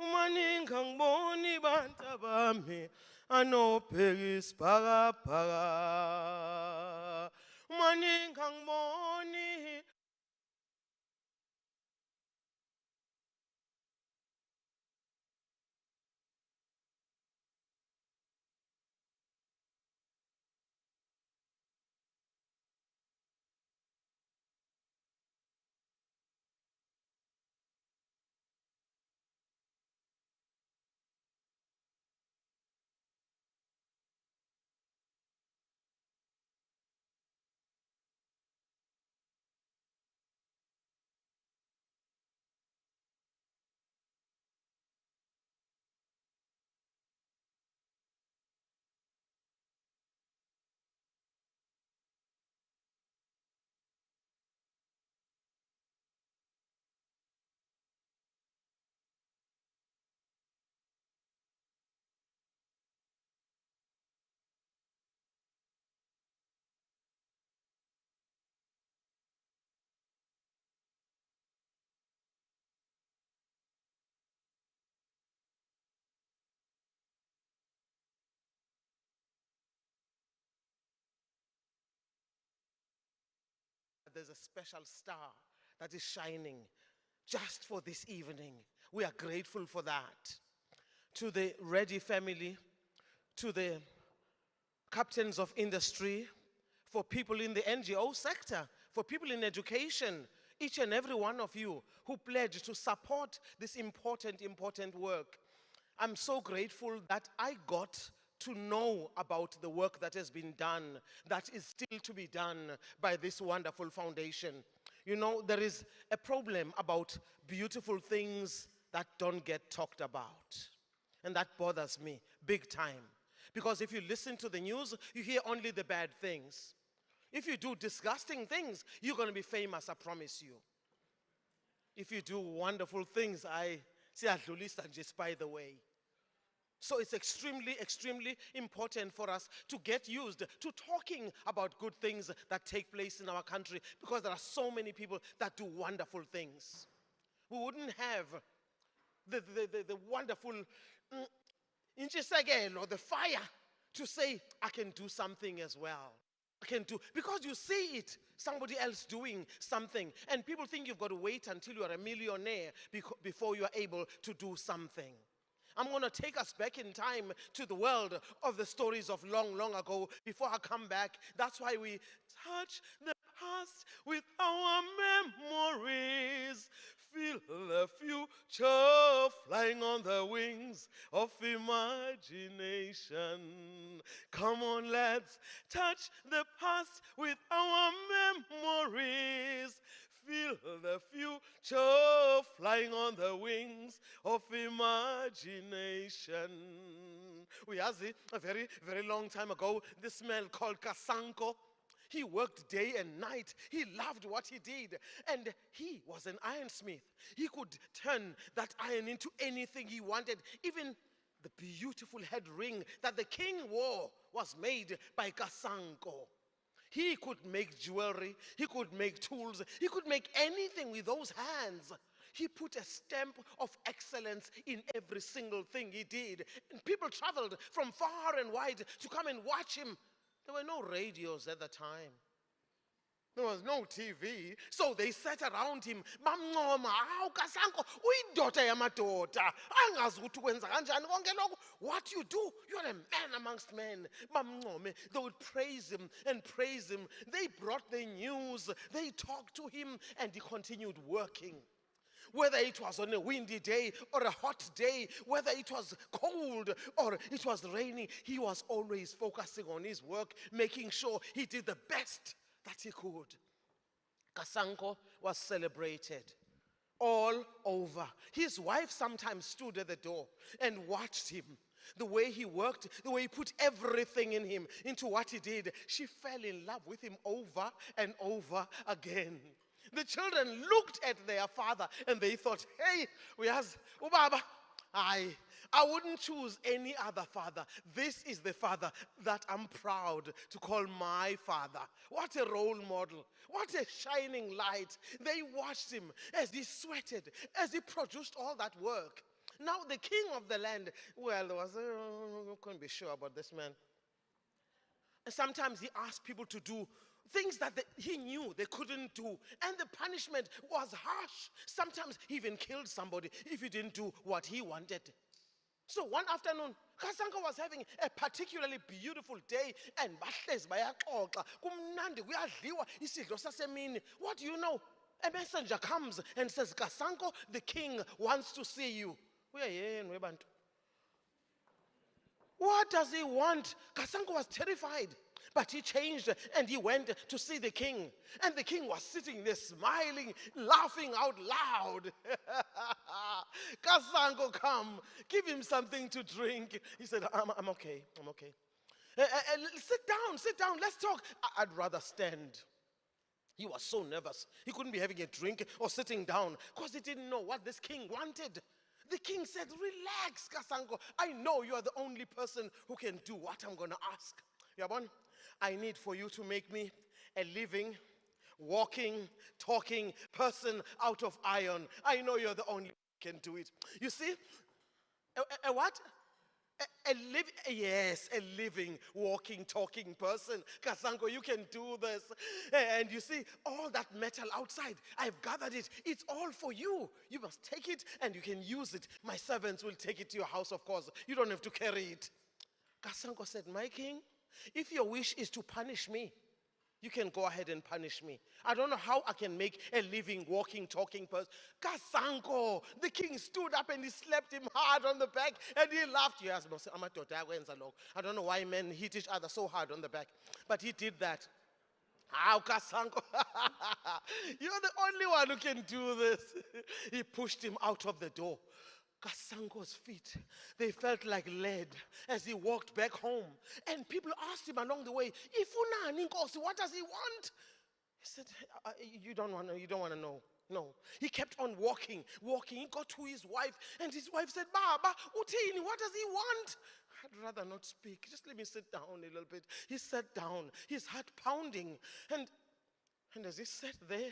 Umaningangiboni banta bami anophekisa phaka umaningangiboni. There's a special star that is shining just for this evening. We are grateful for that. To the Ready family, to the captains of industry, for people in the NGO sector, for people in education, each and every one of you who pledged to support this important work. I'm so grateful that I got to know about the work that has been done, that is still to be done by this wonderful foundation. You know, there is a problem about beautiful things that don't get talked about. And that bothers me big time. Because if you listen to the news, you hear only the bad things. If you do disgusting things, you're going to be famous, I promise you. If you do wonderful things, I say adlulisa just by the way. So it's extremely important for us to get used to talking about good things that take place in our country, because there are so many people that do wonderful things. We wouldn't have the wonderful or the fire to say, I can do something as well. I can do, because you see it, somebody else doing something, and people think you've got to wait until you are a millionaire before you are able to do something. I'm going to take us back in time to the world of the stories of long ago before I come back. That's why we touch the past with our memories. Feel the future flying on the wings of imagination. Come on, let's touch the past with our memories. Feel the future flying on the wings of imagination. Uyazi, a very, very long time ago, this man called Kasanko, he worked day and night. He loved what he did. And he was an ironsmith. He could turn that iron into anything he wanted. Even the beautiful head ring that the king wore was made by Kasanko. He could make jewelry. He could make tools. He could make anything with those hands. He put a stamp of excellence in every single thing he did. And people traveled from far and wide to come and watch him. There were no radios at the time. There was no TV, so they sat around him. Bamncoma, hawu Kasanko, uyindoda yamadoda. Angazi ukuthi ukwenza kanjani konke lokho. What you do, you're a man amongst men. Bamncome, they would praise him and praise him. They brought the news, they talked to him, and he continued working. Whether it was on a windy day or a hot day, whether it was cold or it was rainy, he was always focusing on his work, making sure he did the best that he could. Kasanko was celebrated all over. His wife sometimes stood at the door and watched him. The way he worked, the way he put everything in him into what he did. She fell in love with him over and over again. The children looked at their father and they thought, hey, ubaba, I wouldn't choose any other father. This is the father that I'm proud to call my father. What a role model. What a shining light. They watched him as he sweated, as he produced all that work. Now the king of the land, well, I couldn't be sure about this man. And sometimes he asked people to do things that he knew they couldn't do. And the punishment was harsh. Sometimes he even killed somebody if he didn't do what he wanted. So one afternoon, Kasanko was having a particularly beautiful day, and what do you know? A messenger comes and says, Kasanko, the king wants to see you. What does he want? Kasanko was terrified. But he changed and he went to see the king. And the king was sitting there smiling, laughing out loud. Kasanko, come, give him something to drink. He said, I'm okay, I'm okay. Sit down, let's talk. I'd rather stand. He was so nervous. He couldn't be having a drink or sitting down because he didn't know what this king wanted. The king said, relax, Kasanko. I know you are the only person who can do what I'm going to ask. Yabon, I need for you to make me a living, walking, talking person out of iron. I know you're the only one who can do it. You see, a what? Yes, a living, walking, talking person. Kasanko, you can do this. And you see, all that metal outside, I've gathered it. It's all for you. You must take it and you can use it. My servants will take it to your house, of course. You don't have to carry it. Kasanko said, my king, if your wish is to punish me, you can go ahead and punish me. I don't know how I can make a living, walking, talking person. Kasanko, the king stood up and he slapped him hard on the back and he laughed. Yes, I don't know why men hit each other so hard on the back, but he did that. How, Kasanko? You're the only one who can do this. He pushed him out of the door. Kasanko's feet, they felt like lead as he walked back home. And people asked him along the way, Ifuna Nkosi, what does he want? He said, you don't want to know. No. He kept on walking. He got to his wife, and his wife said, Baba, Utini, what does he want? I'd rather not speak. Just let me sit down a little bit. He sat down, his heart pounding. And as he sat there,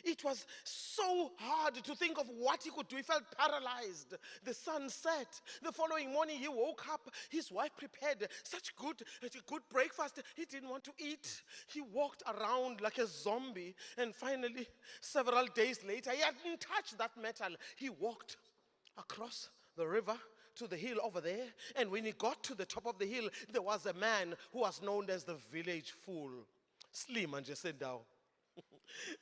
it was so hard to think of what he could do. He felt paralyzed. The sun set. The following morning, he woke up. His wife prepared such a good breakfast. He didn't want to eat. He walked around like a zombie. And finally, several days later, he hadn't touched that metal. He walked across the river to the hill over there. And when he got to the top of the hill, there was a man who was known as the village fool. Slim and just sit down.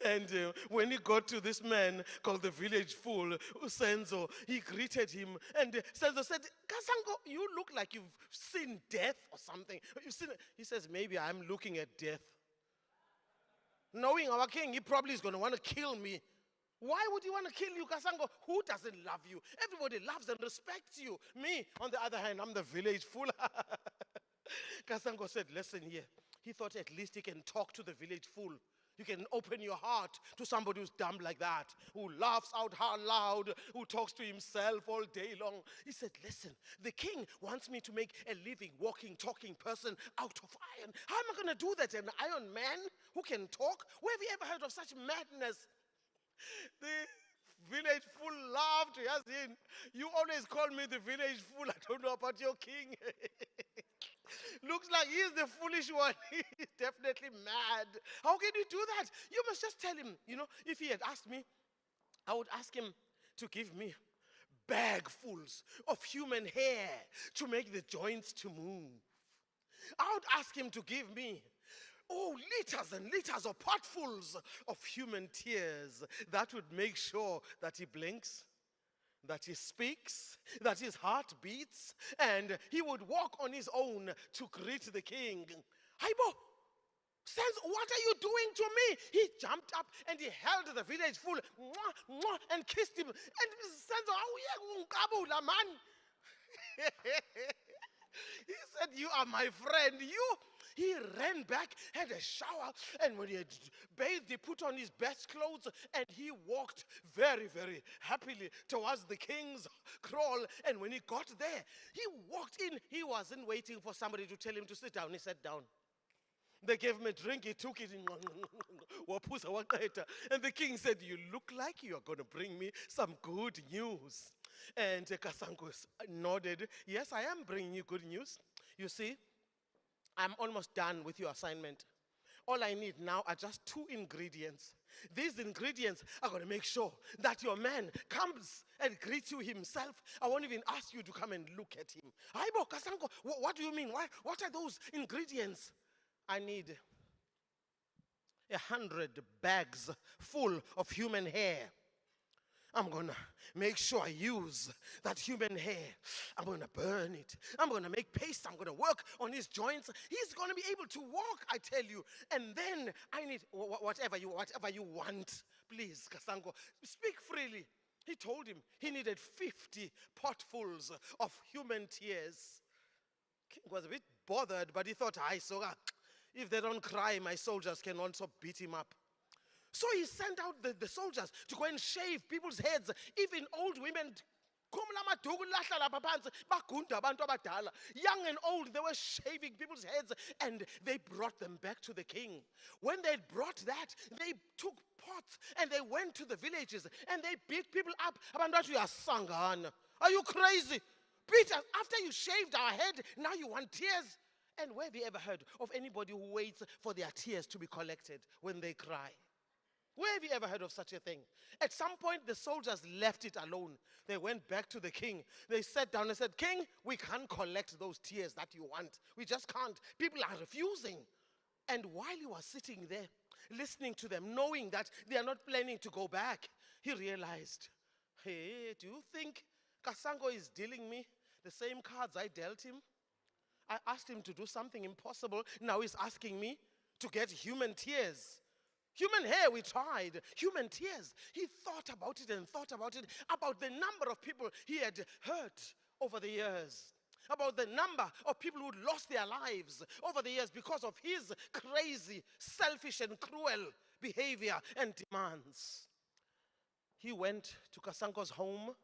And when he got to this man called the village fool, Senzo, he greeted him. And Senzo said, Kasanko, you look like you've seen death or something. You've seen it. He says, maybe I'm looking at death. Knowing our king, he probably is going to want to kill me. Why would he want to kill you, Kasango? Who doesn't love you? Everybody loves and respects you. Me, on the other hand, I'm the village fool. Kasango said, listen here. He thought at least he can talk to the village fool. You can open your heart to somebody who's dumb like that, who laughs out loud, who talks to himself all day long. He said, listen, the king wants me to make a living, walking, talking person out of iron. How am I going to do that? An iron man who can talk? Where have you ever heard of such madness? The village fool laughed. Yasin, you always call me the village fool. I don't know about your king. Looks like he's the foolish one. He's definitely mad. How can you do that? You must just tell him, if he had asked me, I would ask him to give me bagfuls of human hair to make the joints to move. I would ask him to give me liters and liters of potfuls of human tears. That would make sure that he blinks, that he speaks, that his heart beats, and he would walk on his own to greet the king. Haibo, Sense, what are you doing to me? He jumped up and he held the village fool and kissed him. And Sense, man. He said, you are my friend. He ran back, had a shower, and when he had bathed, he put on his best clothes, and he walked very, very happily towards the king's kraal. And when he got there, he walked in. He wasn't waiting for somebody to tell him to sit down. He sat down. They gave him a drink, he took it, and the king said, you look like you are going to bring me some good news. And Kasango nodded, yes, I am bringing you good news. You see, I'm almost done with your assignment. All I need now are just 2 ingredients. These ingredients are going to make sure that your man comes and greets you himself. I won't even ask you to come and look at him. Aibo, Kasango, what do you mean? What are those ingredients? I need 100 bags full of human hair. I'm going to make sure I use that human hair. I'm going to burn it. I'm going to make paste. I'm going to work on his joints. He's going to be able to walk, I tell you. And then I need whatever you want. Please, Kasango, speak freely. He told him he needed 50 potfuls of human tears. King was a bit bothered, but he thought, if they don't cry, my soldiers can also beat him up. So he sent out the soldiers to go and shave people's heads, even old women. Young and old, they were shaving people's heads, and they brought them back to the king. When they brought that, they took pots and they went to the villages and they beat people up. Are you crazy? Peter, after you shaved our head, now you want tears? And where have you ever heard of anybody who waits for their tears to be collected when they cry? Where have you ever heard of such a thing? At some point, the soldiers left it alone. They went back to the king. They sat down and said, King, we can't collect those tears that you want. We just can't. People are refusing. And while he was sitting there, listening to them, knowing that they are not planning to go back, he realized, hey, do you think Kasango is dealing me the same cards I dealt him? I asked him to do something impossible. Now he's asking me to get human tears. Human hair, we tried. Human tears. He thought about it and thought about it, about the number of people he had hurt over the years, about the number of people who lost their lives over the years because of his crazy, selfish, and cruel behavior and demands. He went to Kasango's home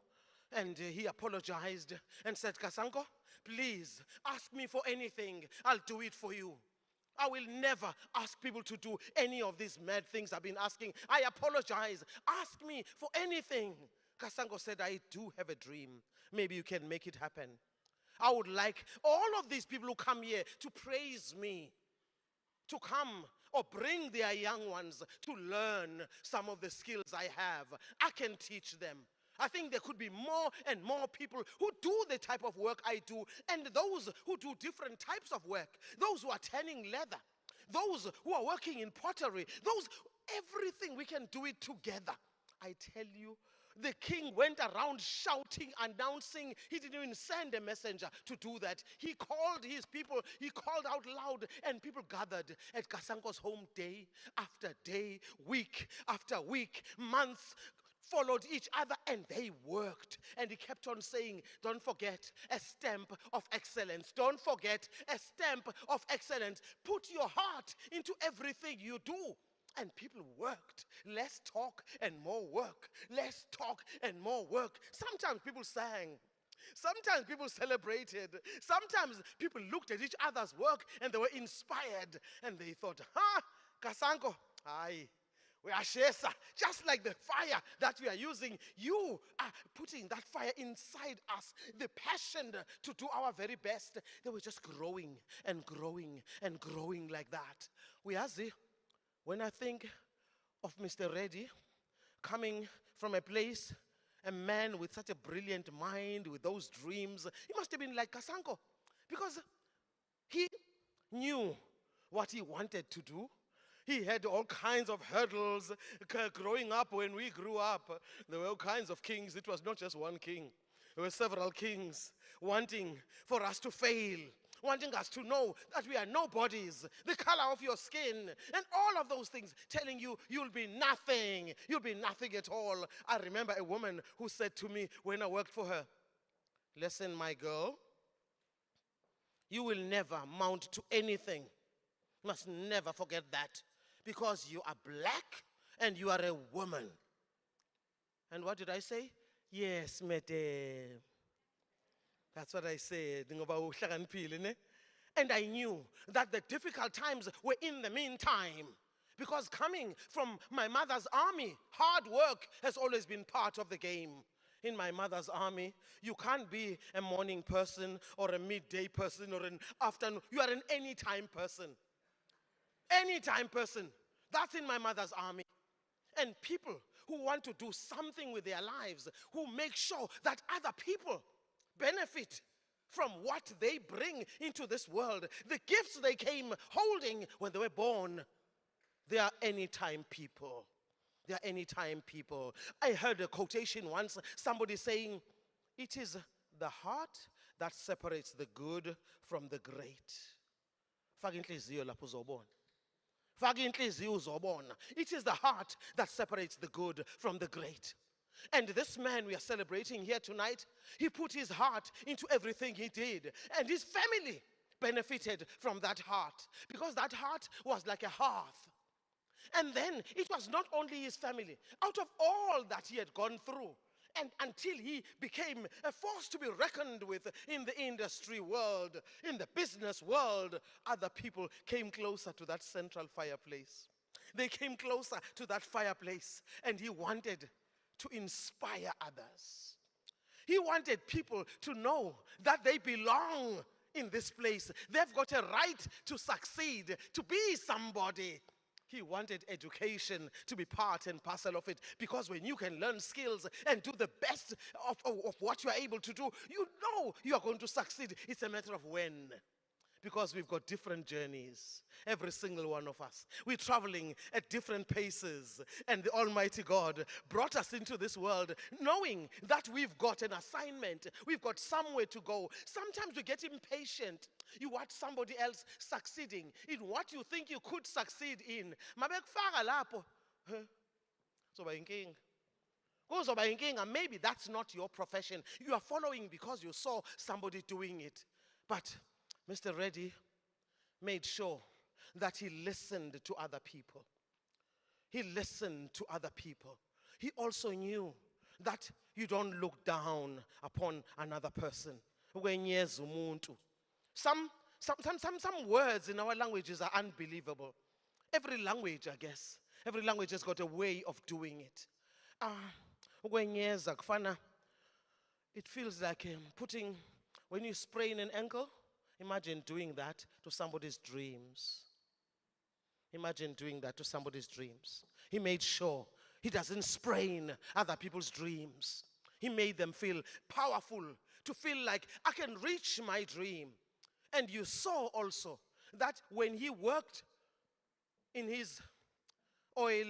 and he apologized and said, Kasango, please ask me for anything. I'll do it for you. I will never ask people to do any of these mad things I've been asking. I apologize. Ask me for anything. Kasango said, I do have a dream. Maybe you can make it happen. I would like all of these people who come here to praise me, to come or bring their young ones to learn some of the skills I have. I can teach them. I think there could be more and more people who do the type of work I do, and those who do different types of work, those who are tanning leather, those who are working in pottery, everything, we can do it together. I tell you, The king went around shouting, announcing. He didn't even send a messenger to do that. He called his people. He called out loud, and people gathered at Kasanko's home day after day, week after week, months followed each other, and they worked. And he kept on saying, don't forget a stamp of excellence. Don't forget a stamp of excellence. Put your heart into everything you do. And people worked. Less talk and more work. Less talk and more work. Sometimes people sang. Sometimes people celebrated. Sometimes people looked at each other's work and they were inspired. And they thought, Kasanko, aye. We are shesa, just like the fire that we are using. You are putting that fire inside us, the passion to do our very best. They were just growing and growing and growing like that. When I think of Mr. Reddy coming from a place, a man with such a brilliant mind, with those dreams, he must have been like Kasanko, because he knew what he wanted to do. He had all kinds of hurdles growing up. When we grew up, there were all kinds of kings. It was not just one king. There were several kings wanting for us to fail, wanting us to know that we are nobodies, the color of your skin, and all of those things, telling you you'll be nothing at all. I remember a woman who said to me when I worked for her, listen, my girl, you will never amount to anything. You must never forget that, because you are black and you are a woman. And what did I say? Yes, madam. That's what I said. And I knew that the difficult times were in the meantime, because coming from my mother's army, hard work has always been part of the game. In my mother's army, you can't be a morning person or a midday person or an afternoon. You are an anytime person. Anytime person. That's in my mother's army. And people who want to do something with their lives, who make sure that other people benefit from what they bring into this world, the gifts they came holding when they were born, they are anytime people. They are anytime people. I heard a quotation once, somebody saying, it is the heart that separates the good from the great. It is the heart that separates the good from the great. And this man we are celebrating here tonight, he put his heart into everything he did. And his family benefited from that heart, because that heart was like a hearth. And then it was not only his family. Out of all that he had gone through, and until he became a force to be reckoned with in the industry world, in the business world, other people came closer to that central fireplace. They came closer to that fireplace, and he wanted to inspire others. He wanted people to know that they belong in this place. They've got a right to succeed, to be somebody. He wanted education to be part and parcel of it, because when you can learn skills and do the best of what you are able to do, you know you are going to succeed. It's a matter of when. Because we've got different journeys, every single one of us. We're traveling at different paces, and the Almighty God brought us into this world knowing that we've got an assignment, we've got somewhere to go. Sometimes we get impatient. You watch somebody else succeeding in what you think you could succeed in. Maybe that's not your profession. You are following because you saw somebody doing it. But Mr. Reddy made sure that he listened to other people. He listened to other people. He also knew that you don't look down upon another person. Some words in our languages are unbelievable. Every language, I guess, every language has got a way of doing it. It feels like putting, when you sprain an ankle, imagine doing that to somebody's dreams. Imagine doing that to somebody's dreams. He made sure he doesn't sprain other people's dreams. He made them feel powerful, to feel like I can reach my dream. And you saw also that when he worked in his oil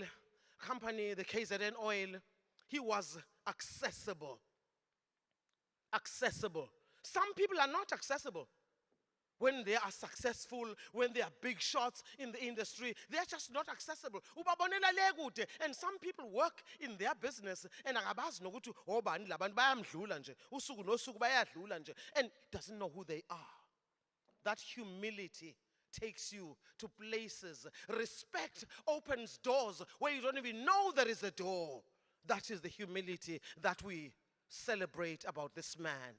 company, the KZN oil, he was accessible. Accessible. Some people are not accessible. When they are successful, when they are big shots in the industry, they are just not accessible. Ubabonela le kude. And some people work in their business and akabazi nokuthi obani labantu bayamdlula nje. Usuku nosuku bayadlula nje. And doesn't know who they are. That humility takes you to places. Respect opens doors where you don't even know there is a door. That is the humility that we celebrate about this man.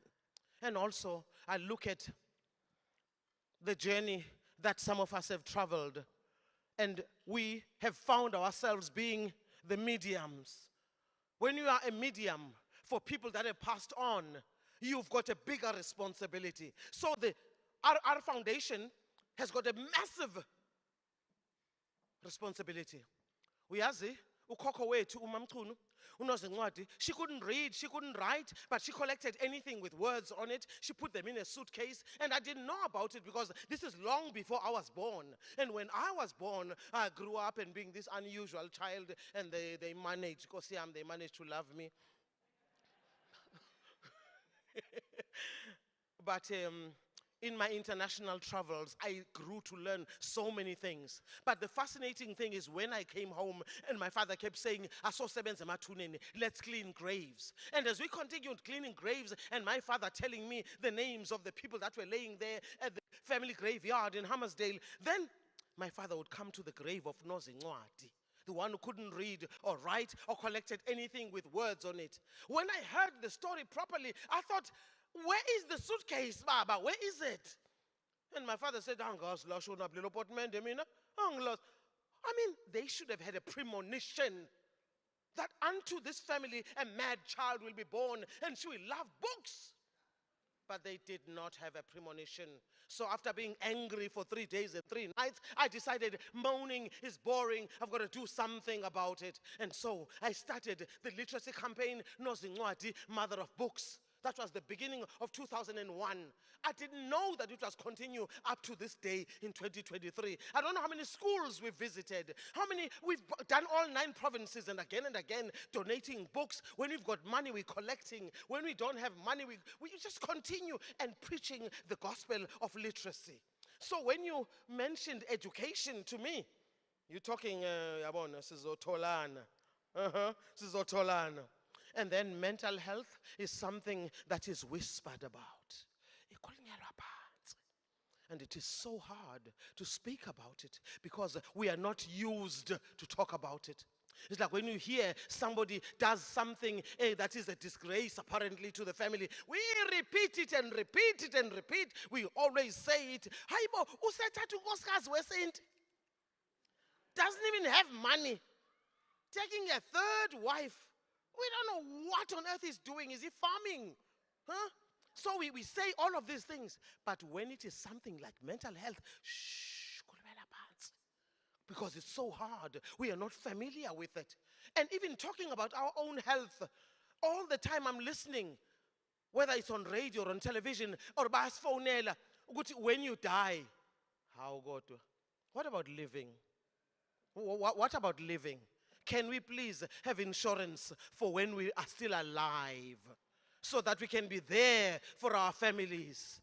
And also, I look at the journey that some of us have traveled, and we have found ourselves being the mediums. When you are a medium for people that have passed on, you've got a bigger responsibility. So our foundation has got a massive responsibility. Uyazi, ukhokho wethu uMamchunu unozincwadi. She couldn't read, she couldn't write, but she collected anything with words on it. She put them in a suitcase, and I didn't know about it because this is long before I was born. And when I was born, I grew up and being this unusual child, and they managed, Kosiam, they managed to love me. But in my international travels, I grew to learn so many things. But the fascinating thing is when I came home and my father kept saying, let's clean graves. And as we continued cleaning graves and my father telling me the names of the people that were laying there at the family graveyard in Hammersdale, then my father would come to the grave of Nozincwadi, the one who couldn't read or write or collected anything with words on it. When I heard the story properly, I thought, where is the suitcase, Baba? Where is it? And my father said, I mean, they should have had a premonition that unto this family a mad child will be born and she will love books. But they did not have a premonition. So after being angry for 3 days and 3 nights, I decided moaning is boring. I've got to do something about it. And so I started the literacy campaign, Nozincwadi, Mother of Books. That was the beginning of 2001. I didn't know that it was continue up to this day in 2023. I don't know how many schools we've visited, how many, we've done all 9 provinces and again, donating books. When we've got money, we're collecting. When we don't have money, we just continue and preaching the gospel of literacy. So when you mentioned education to me, you're talking, yabona, sizotholana. Sizotholana. And then mental health is something that is whispered about. And it is so hard to speak about it because we are not used to talk about it. It's like when you hear somebody does something that is a disgrace apparently to the family, we repeat it and repeat it and repeat. We always say it. Haibo, usethatha unkosikazi weSaint. Doesn't even have money. Taking a 3rd wife. We don't know what on earth he's doing. Is he farming? Huh? So we say all of these things. But when it is something like mental health, shh, because it's so hard. We are not familiar with it. And even talking about our own health, all the time I'm listening, whether it's on radio or on television, or by phone, when you die, how God? What about living? What about living? Can we please have insurance for when we are still alive so that we can be there for our families?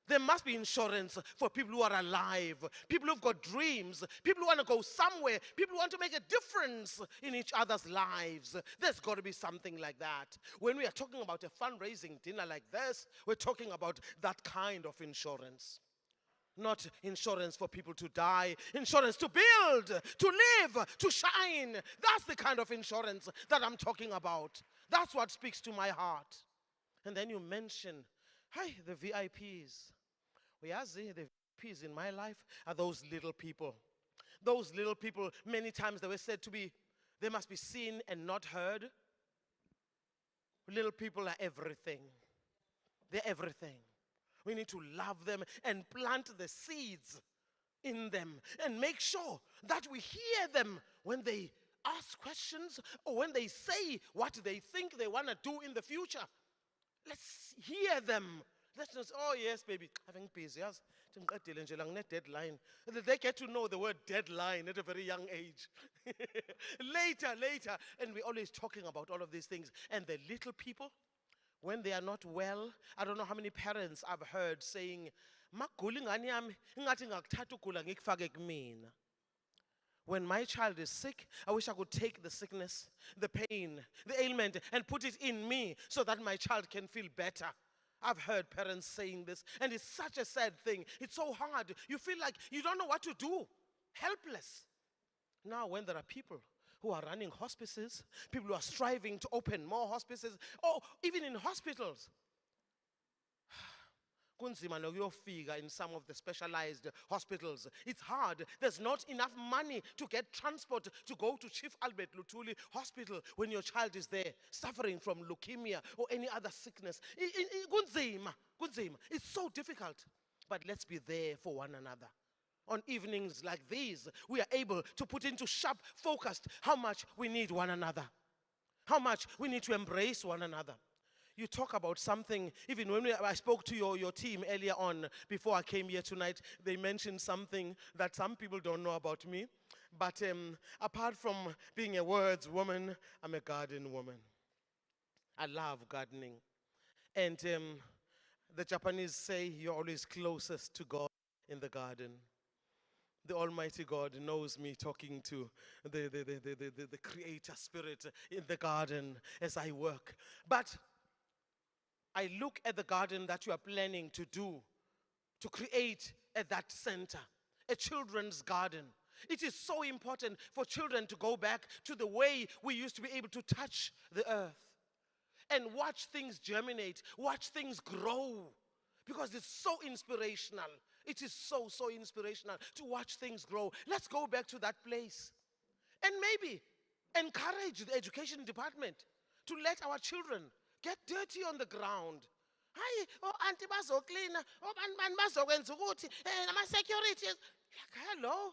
There must be insurance for people who are alive, people who've got dreams, people who want to go somewhere, people who want to make a difference in each other's lives. There's got to be something like that. When we are talking about a fundraising dinner like this, we're talking about that kind of insurance. Not insurance for people to die, insurance to build, to live, to shine. That's the kind of insurance that I'm talking about. That's what speaks to my heart. And then you mention, hi, the VIPs. The VIPs in my life are those little people. Those little people, many times they were said to be, they must be seen and not heard. Little people are everything. They're everything. We need to love them and plant the seeds in them and make sure that we hear them when they ask questions or when they say what they think they want to do in the future. Let's hear them. Let's not say, oh yes, baby, having busy. Ngiqedile nje la ngine-deadline. They get to know the word deadline at a very young age. Later, and we're always talking about all of these things. And the little people, when they are not well, I don't know how many parents I've heard saying, "Makugula ingane yami, ingathi ngakuthatha ukugula ngikufake kumina." When my child is sick, I wish I could take the sickness, the pain, the ailment, and put it in me so that my child can feel better. I've heard parents saying this, and it's such a sad thing. It's so hard. You feel like you don't know what to do, helpless. Now, when there are people who are running hospices, people who are striving to open more hospices, or even in hospitals, kunzima nokuyofika in some of the specialized hospitals. It's hard. There's not enough money to get transport to go to Chief Albert Lutuli Hospital when your child is there suffering from leukemia or any other sickness. Kunzima. It's so difficult. But let's be there for one another. On evenings like these, we are able to put into sharp focus how much we need one another, how much we need to embrace one another. You talk about something, even when I spoke to your team earlier on, before I came here tonight, they mentioned something that some people don't know about me. But apart from being a words woman, I'm a garden woman. I love gardening. And the Japanese say you're always closest to God in the garden. The Almighty God knows me talking to the Creator Spirit in the garden as I work. But I look at the garden that you are planning to do, to create at that center, a children's garden. It is so important for children to go back to the way we used to be able to touch the earth and watch things germinate, watch things grow, because it's so inspirational. It is so inspirational to watch things grow. Let's go back to that place and maybe encourage the education department to let our children get dirty on the ground. Hayi, auntie bazoklina, bani bazokwenza ukuthi nama-security. Like, hello,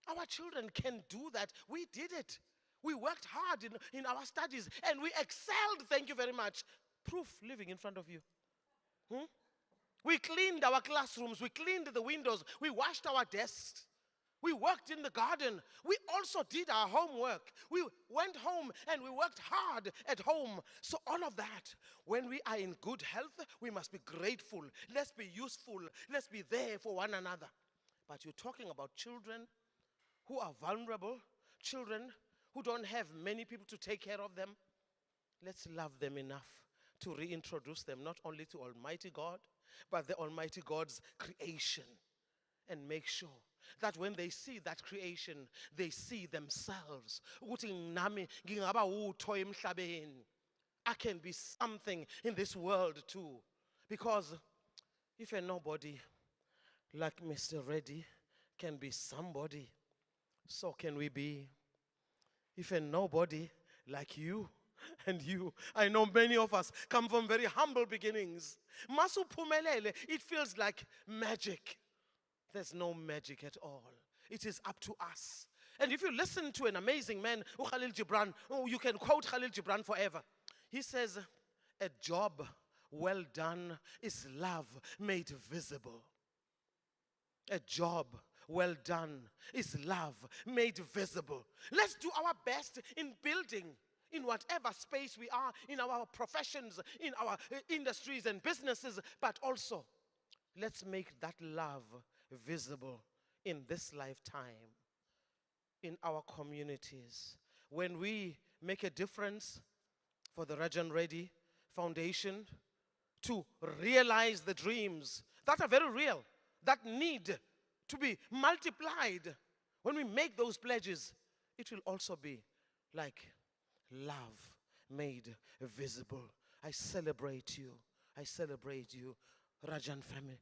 our children can do that. We did it. We worked hard in our studies and we excelled. Thank you very much. Proof living in front of you. We cleaned our classrooms. We cleaned the windows. We washed our desks. We worked in the garden. We also did our homework. We went home and we worked hard at home. So all of that, when we are in good health, we must be grateful. Let's be useful. Let's be there for one another. But you're talking about children who are vulnerable, children who don't have many people to take care of them. Let's love them enough to reintroduce them not only to Almighty God, but the Almighty God's creation, and make sure that when they see that creation, they see themselves. Ukuthi nami ngingaba utho emhlabeni. I can be something in this world too. Because if a nobody like Mr. Reddy can be somebody, so can we be. If a nobody like you and you, I know many of us come from very humble beginnings. Masuphumelele, it feels like magic. There's no magic at all. It is up to us. And if you listen to an amazing man, Khalil Gibran, you can quote Khalil Gibran forever. He says, a job well done is love made visible. A job well done is love made visible. Let's do our best in building, in whatever space we are, in our professions, in our industries and businesses, but also let's make that love visible in this lifetime, in our communities. When we make a difference for the Rajan Reddy Foundation to realize the dreams that are very real, that need to be multiplied, when we make those pledges, it will also be like love made visible. I celebrate you. I celebrate you, Rajan family.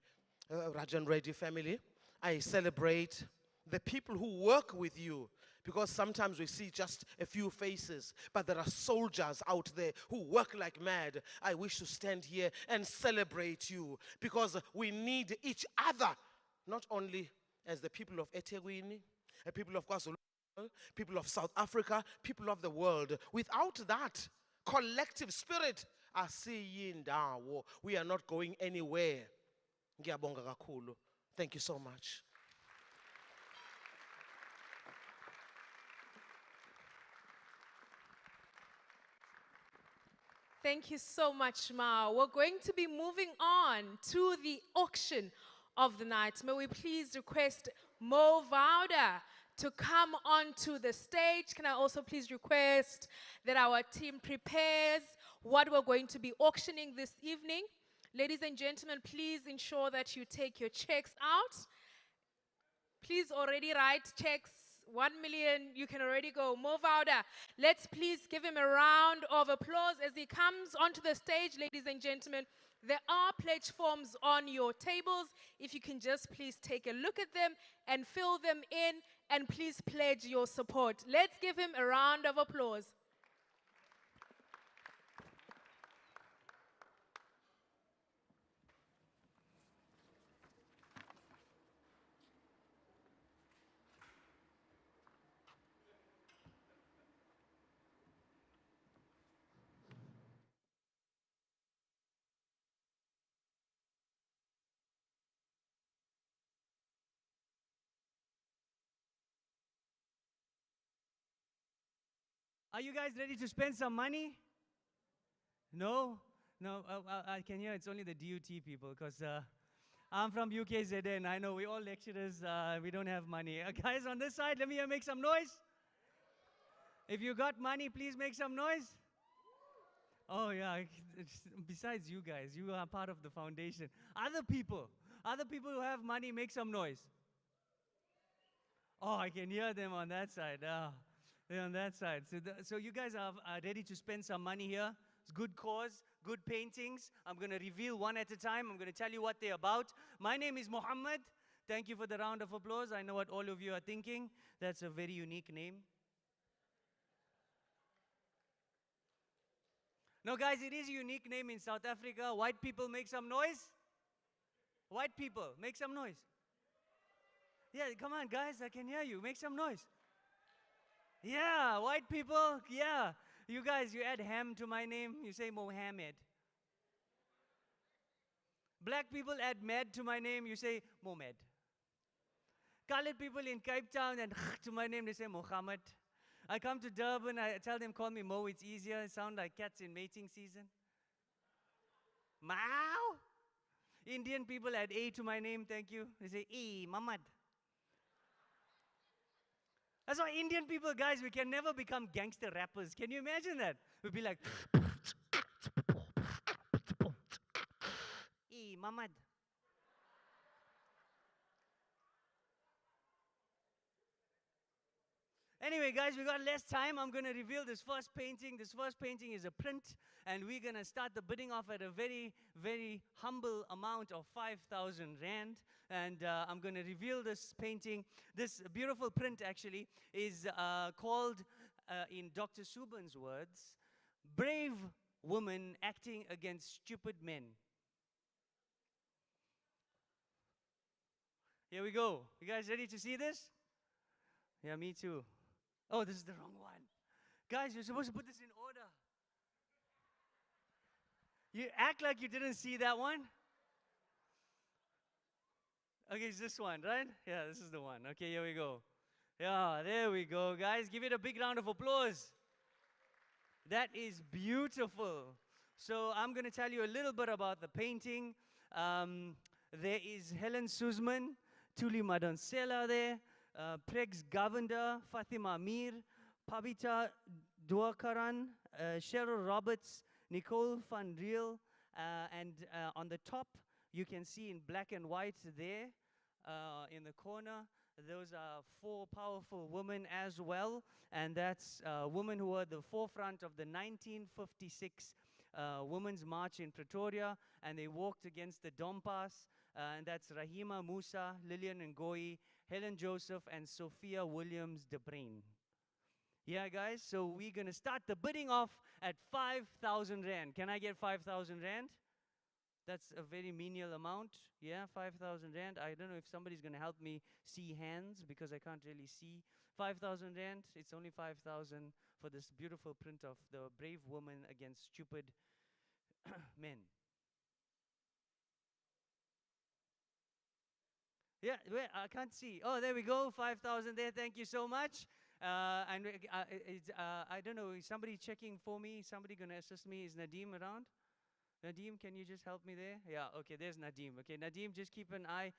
Rajan Reddy family. I celebrate the people who work with you, because sometimes we see just a few faces, but there are soldiers out there who work like mad. I wish to stand here and celebrate you, because we need each other, not only as the people of eThekwini, the people of KwaZulu, people of South Africa, people of the world. Without that collective spirit, we are not going anywhere. Ngiyabonga kakhulu. Thank you so much. Thank you so much, Ma. We're going to be moving on to the auction of the night. May we please request Mo Vauda to come onto the stage. Can I also please request that our team prepares what we're going to be auctioning this evening? Ladies and gentlemen, please ensure that you take your checks out. Please already write checks. 1 million, you can already go. Mo Vauda, let's please give him a round of applause as he comes onto the stage, ladies and gentlemen. There are pledge forms on your tables. If you can just please take a look at them and fill them in, and please pledge your support. Let's give him a round of applause. Are you guys ready to spend some money? No? No, I can hear it's only the DUT people because I'm from UKZN. I know we all lecturers, we don't have money. Guys on this side, let me make some noise. If you got money, please make some noise. Oh yeah, besides you guys, you are part of the foundation. Other people who have money, make some noise. Oh, I can hear them on that side. They're on that side. So you guys are ready to spend some money here. It's good cause, good paintings. I'm going to reveal one at a time. I'm going to tell you what they're about. My name is Mohammed. Thank you for the round of applause. I know what all of you are thinking. That's a very unique name. No, guys, it is a unique name in South Africa. White people, make some noise. White people, make some noise. Yeah, come on, guys. I can hear you. Make some noise. Yeah, white people, yeah. You guys, you add ham to my name, you say Mohammed. Black people add med to my name, you say Mohammed. Colored people in Cape Town and to my name, they say Mohammed. I come to Durban, I tell them, call me Mo, it's easier. It sound like cats in mating season. Mao. Indian people add A to my name, thank you. They say E, Mamad. That's why Indian people, guys, we can never become gangster rappers. Can you imagine that? We'd be like, E, Mamad. Anyway, guys, we got less time. I'm going to reveal this first painting. This first painting is a print, and we're going to start the bidding off at a very, very humble amount of 5,000 Rand. And I'm going to reveal this painting. This beautiful print, actually, is called, in Dr. Subhan's words, Brave Woman Acting Against Stupid Men. Here we go. You guys ready to see this? Yeah, me too. Oh, this is the wrong one. Guys, you're supposed to put this in order. You act like you didn't see that one. Okay, it's this one, right? Yeah, this is the one. Okay, here we go. Yeah, there we go, guys. Give it a big round of applause. That is beautiful. So I'm going to tell you a little bit about the painting. There is Helen Suzman, Tuli Madonsela there, Pregs Govender, Fatima Mir, Pavita Dwakaran, Cheryl Roberts, Nicole Van Riel, and on the top, you can see in black and white there, in the corner, those are 4 powerful women as well, and that's women who were at the forefront of the 1956 Women's March in Pretoria, and they walked against the Dompas, and that's Rahima Musa, Lillian Ngoyi, Helen Joseph, and Sophia Williams de Bruin. Yeah, guys, so we're going to start the bidding off at 5,000 Rand. Can I get 5,000 Rand? That's a very menial amount. Yeah, 5,000 Rand. I don't know if somebody's going to help me see hands because I can't really see. 5,000 Rand. It's only 5,000 for this beautiful print of the brave woman against stupid men. Yeah, where? I can't see. Oh, there we go. 5,000 there. Thank you so much. I don't know. Is somebody checking for me? Somebody going to assist me? Is Nadeem around? Nadeem, can you just help me there? Yeah, okay, there's Nadeem. Okay, Nadeem, just keep an eye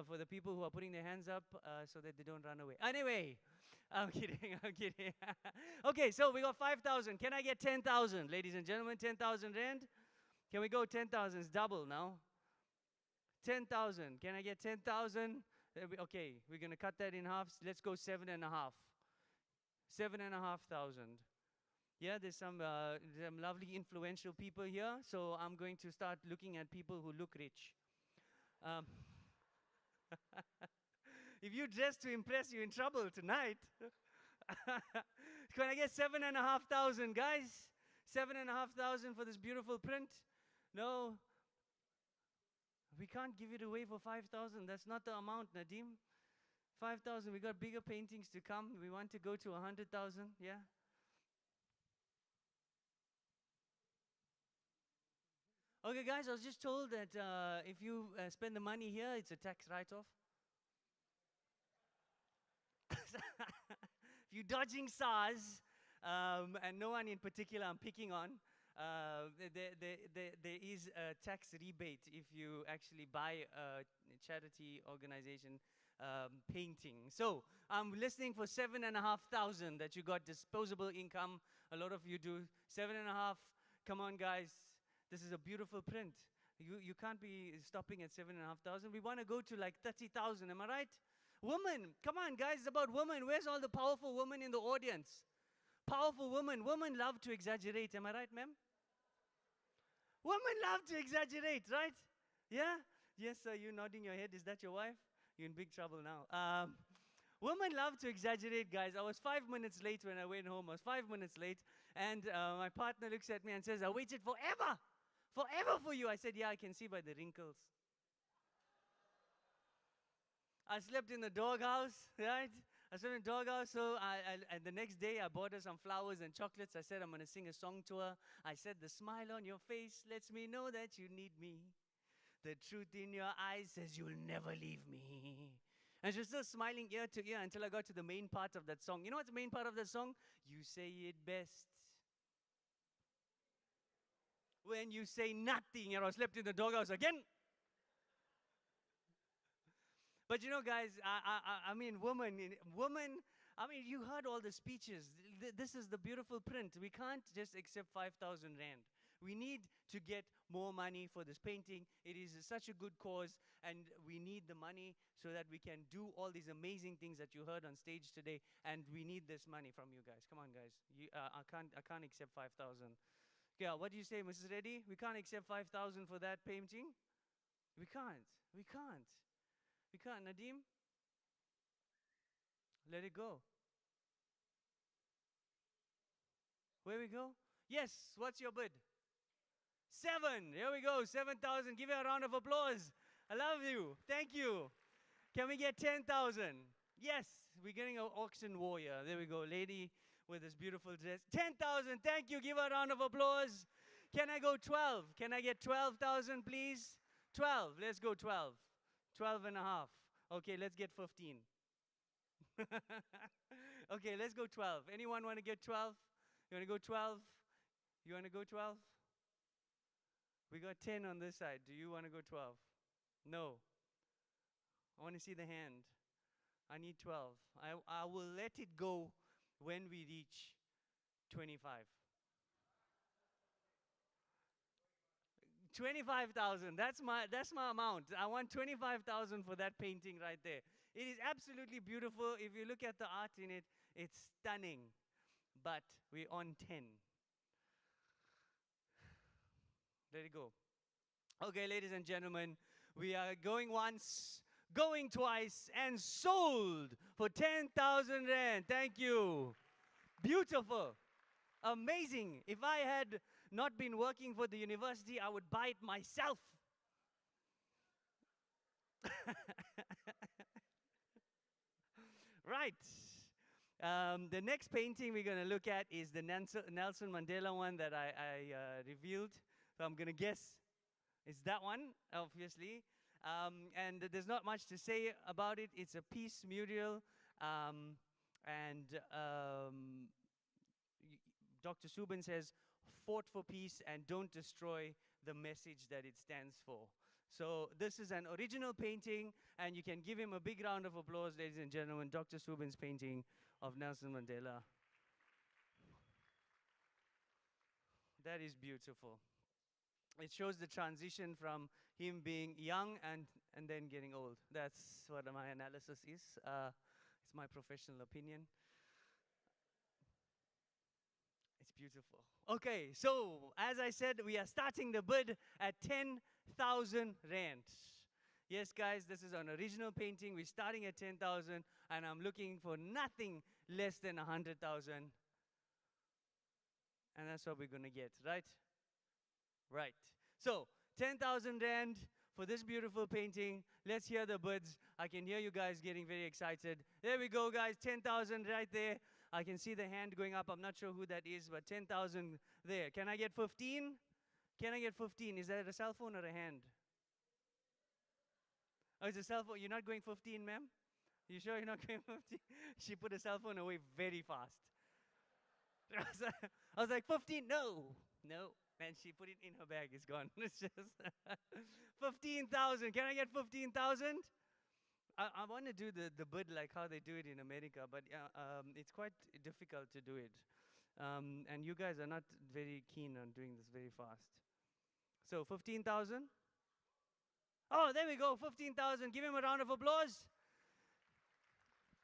for the people who are putting their hands up so that they don't run away. Anyway, I'm kidding, I'm kidding. Okay, so we got 5,000. Can I get 10,000, ladies and gentlemen? 10,000 rand? Can we go 10,000? It's double now. 10,000. Can I get 10,000? Okay, we're going to cut that in half. Let's go 7.5. 7,500. Yeah, there's some lovely influential people here, so I'm going to start looking at people who look rich. If you dress to impress, you're in trouble tonight. Can I get 7,500, guys? 7,500 for this beautiful print? No, we can't give it away for 5,000. That's not the amount, Nadeem. 5,000. We got bigger paintings to come. We want to go to 100,000. Yeah. Okay, guys, I was just told that if you spend the money here, it's a tax write-off. If you're dodging SARS, and no one in particular I'm picking on, there is a tax rebate if you actually buy a charity organization painting. So I'm listening for 7,500 that you got disposable income. A lot of you do. 7.5. Come on, guys. This is a beautiful print. You can't be stopping at 7,500. We want to go to like 30,000. Am I right? Women, come on, guys. It's about women. Where's all the powerful women in the audience? Powerful women. Women love to exaggerate. Am I right, ma'am? Women love to exaggerate, right? Yeah? Yes, sir. You nodding your head. Is that your wife? You're in big trouble now. Women love to exaggerate, guys. I was 5 minutes late when I went home. I was 5 minutes late. And my partner looks at me and says, I waited forever. Forever for you. I said, yeah, I can see by the wrinkles. I slept in the doghouse, right? I slept in the doghouse, so and the next day I bought her some flowers and chocolates. I said, I'm going to sing a song to her. I said, the smile on your face lets me know that you need me. The truth in your eyes says you'll never leave me. And she was still smiling ear to ear until I got to the main part of that song. You know what's the main part of that song? You say it best when you say nothing. And I slept in the doghouse again. But you know, guys, I mean, women, I mean, you heard all the speeches. This is the beautiful print. We can't just accept 5,000 rand. We need to get more money for this painting. It is such a good cause, and we need the money so that we can do all these amazing things that you heard on stage today. And we need this money from you guys. Come on, guys. I can't accept 5,000. Yeah, what do you say, Mrs. Reddy? We can't accept 5,000 for that painting? We can't. We can't. We can't. Nadeem? Let it go. Where we go? Yes, what's your bid? 7. Here we go. 7,000. Give her a round of applause. I love you. Thank you. Can we get 10,000? Yes, we're getting an auction warrior. There we go. Lady with this beautiful dress. 10,000. Thank you. Give her a round of applause. Can I go 12? Can I get 12,000, please? 12. Let's go 12. 12 and a half. Okay, let's get 15. Okay, let's go 12. Anyone want to get 12? You want to go 12? You want to go 12? We got 10 on this side. Do you want to go 12? No. I want to see the hand. I need 12. I will let it go when we reach 25. 25,000. That's my amount. I want 25,000 for that painting right there. It is absolutely beautiful. If you look at the art in it, it's stunning. But we're on 10. Let it go. Okay, ladies and gentlemen, we are going once, going twice, and sold for 10,000 rand. Thank you. Beautiful. Amazing. If I had not been working for the university, I would buy it myself. Right. The next painting we're going to look at is the Nelson Mandela one that I revealed. So I'm going to guess it's that one, obviously. And there's not much to say about it. It's a peace mural. And Dr. Subin says, fought for peace and don't destroy the message that it stands for. So this is an original painting, and you can give him a big round of applause, ladies and gentlemen, Dr. Subin's painting of Nelson Mandela. That is beautiful. It shows the transition from him being young and then getting old. That's what my analysis is. It's my professional opinion. It's beautiful. Okay, so as I said, we are starting the bid at 10,000 rand. Yes, guys, this is an original painting. We're starting at 10,000, and I'm looking for nothing less than 100,000. And that's what we're going to get, right? Right. So, 10,000 rand for this beautiful painting. Let's hear the bids. I can hear you guys getting very excited. There we go, guys. 10,000 right there. I can see the hand going up. I'm not sure who that is, but 10,000 there. Can I get 15? Can I get 15? Is that a cell phone or a hand? Oh, it's a cell phone. You're not going 15, ma'am? You sure you're not going 15? She put a cell phone away very fast. I was like, 15? No. No. And she put it in her bag. It's gone. It's just 15,000. Can I get 15,000? I want to do the bid like how they do it in America, but it's quite difficult to do it. And you guys are not very keen on doing this very fast. So 15,000? Oh, there we go, 15,000. Give him a round of applause.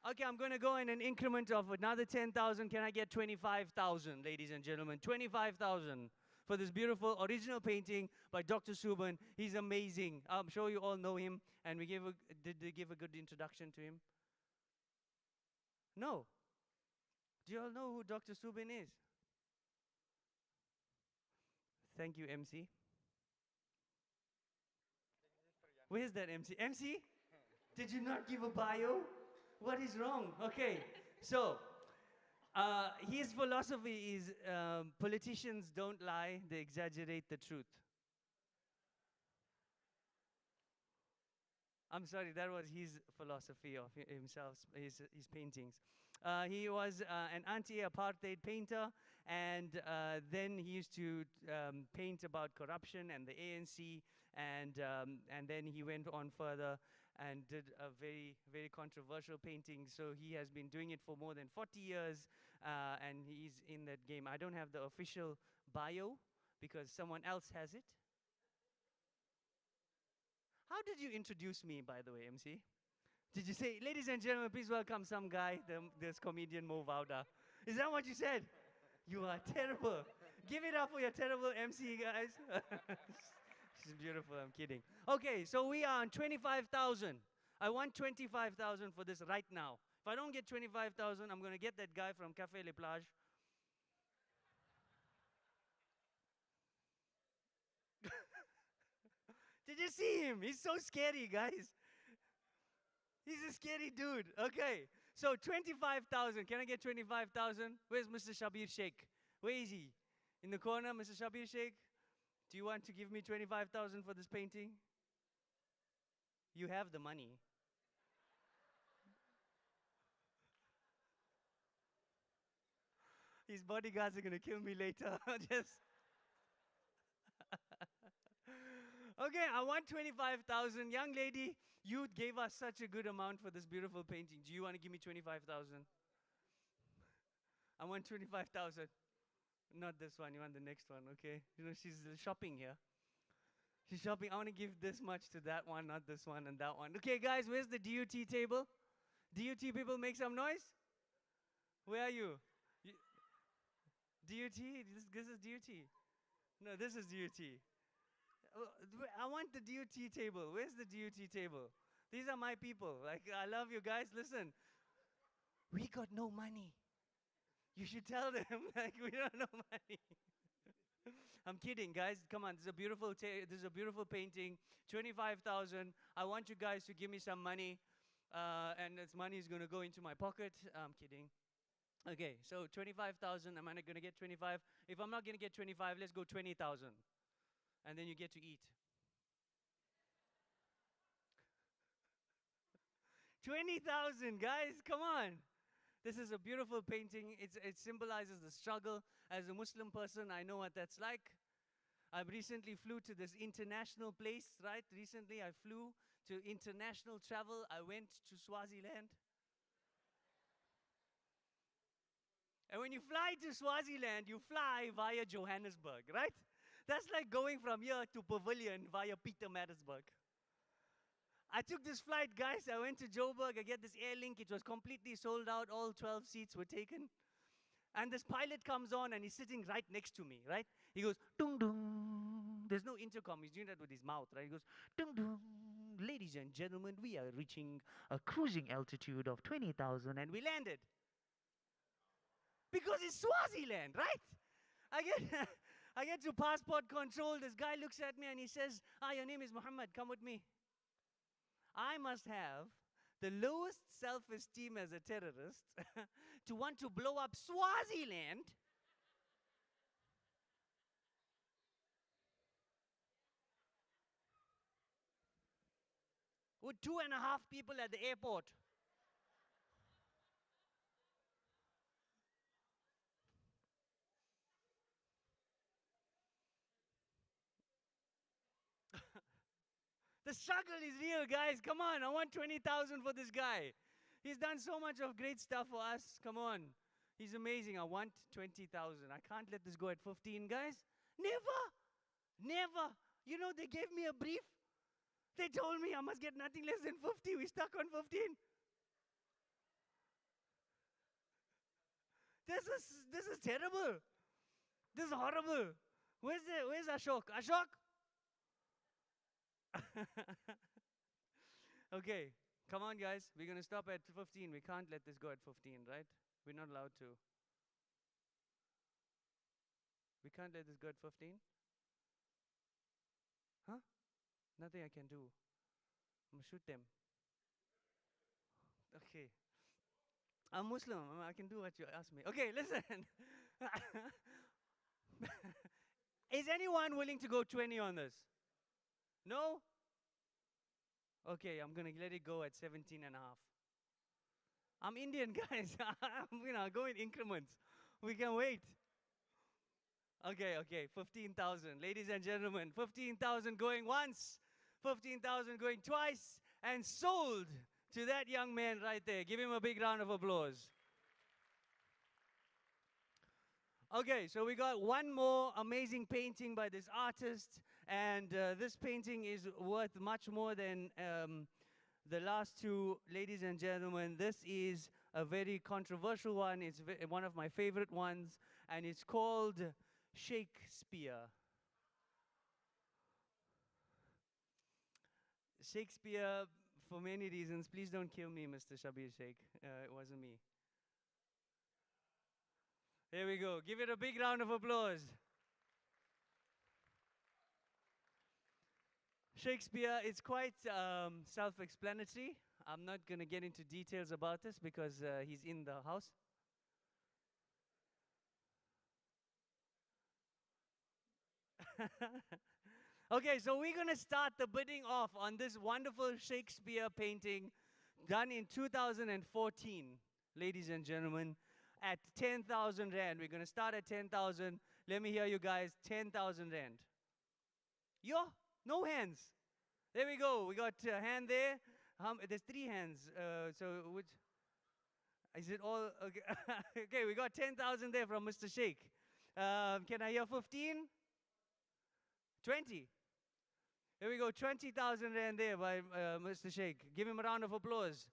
Okay, I'm going to go in an increment of another 10,000. Can I get 25,000, ladies and gentlemen? 25,000 for this beautiful original painting by Dr. Subin. He's amazing. I'm sure you all know him. And we did they give a good introduction to him? No. Do you all know who Dr. Subin is? Thank you, MC. Where's that MC? MC? Did you not give a bio? What is wrong? Okay, so his philosophy is politicians don't lie, they exaggerate the truth. I'm sorry, that was his philosophy of himself, his paintings. He was an anti-apartheid painter, and then he used to paint about corruption and the ANC, and then he went on further and did a very, very controversial painting. So he has been doing it for more than 40 years, and he's in that game. I don't have the official bio because someone else has it. How did you introduce me, by the way, MC? Did you say, ladies and gentlemen, please welcome some guy, this comedian Mo Vauda? Is that what you said? You are terrible. Give it up for your terrible MC, guys. She's beautiful, I'm kidding. Okay, so we are on 25,000. I want 25,000 for this right now. If I don't get 25,000, I'm going to get that guy from Café Les Plages. Did you see him? He's so scary, guys. He's a scary dude. Okay, so 25,000. Can I get 25,000? Where's Mr. Shabir Sheikh? Where is he? In the corner, Mr. Shabir Sheikh? Do you want to give me 25,000 for this painting? You have the money. His bodyguards are going to kill me later. Just okay, I want 25,000. Young lady, you gave us such a good amount for this beautiful painting. Do you want to give me 25,000? I want 25,000. Not this one, you want the next one, okay? You know, she's shopping here. She's shopping. I want to give this much to that one, not this one and that one. Okay, guys, where's the DUT table? DUT people, make some noise. Where are you? DUT? This is DUT. No, this is DUT. I want the DUT table. Where's the DUT table? These are my people. Like, I love you guys. Listen, we got no money. You should tell them, like, we don't know money. I'm kidding, guys. Come on, this is a beautiful painting. 25,000. I want you guys to give me some money, and this money is going to go into my pocket. I'm kidding. Okay, so 25,000. Am I not going to get 25? If I'm not going to get 25, let's go 20,000. And then you get to eat. 20,000, guys, come on. This is a beautiful painting. It symbolizes the struggle. As a Muslim person, I know what that's like. I recently flew to this international place, right? Recently, I flew to international travel. I went to Swaziland. And when you fly to Swaziland, you fly via Johannesburg, right? That's like going from here to Pavilion via Pietermaritzburg. I took this flight, guys. I went to Joburg. I get this air link. It was completely sold out. All 12 seats were taken. And this pilot comes on and he's sitting right next to me, right? He goes, dung dung. There's no intercom. He's doing that with his mouth, right? He goes, dung dung. Ladies and gentlemen, we are reaching a cruising altitude of 20,000 and we landed. Because it's Swaziland, right? I get to passport control. This guy looks at me and he says, your name is Muhammad. Come with me. I must have the lowest self-esteem as a terrorist to want to blow up Swaziland with 2.5 people at the airport. The struggle is real, guys. Come on, I want 20,000 for this guy. He's done so much of great stuff for us. Come on. He's amazing. I want 20,000. I can't let this go at 15, guys. Never. Never. You know, they gave me a brief. They told me I must get nothing less than 50. We stuck on 15. This is terrible. This is horrible. Where's Ashok? Ashok? Okay, come on, guys. We're going to stop at 15. We can't let this go at 15, right? We're not allowed to. We can't let this go at 15? Huh? Nothing I can do. I'm going to shoot them. Okay. I'm Muslim. I can do what you ask me. Okay, listen. Is anyone willing to go 20 on this? No? Okay, I'm going to let it go at 17 and a half. I'm Indian, guys. I'm go in increments. We can wait. Okay, 15,000. Ladies and gentlemen, 15,000 going once, 15,000 going twice, and sold to that young man right there. Give him a big round of applause. Okay, so we got one more amazing painting by this artist, and this painting is worth much more than the last two. Ladies and gentlemen, this is a very controversial one. It's one of my favorite ones, and it's called Shakespeare. Shakespeare, for many reasons. Please don't kill me, Mr. Shabir Sheikh. It wasn't me. There we go. Give it a big round of applause. Shakespeare, it's quite self-explanatory. I'm not going to get into details about this because he's in the house. Okay, so we're going to start the bidding off on this wonderful Shakespeare painting done in 2014, ladies and gentlemen, at 10,000 Rand. We're going to start at 10,000. Let me hear you guys. 10,000 Rand. Yo, no hands. There we go. We got a hand there. There's 3 hands. So which? Is it all? Okay, okay, we got 10,000 there from Mr. Sheikh. Can I hear 15? 20. Here we go. 20,000 Rand there by Mr. Sheikh. Give him a round of applause.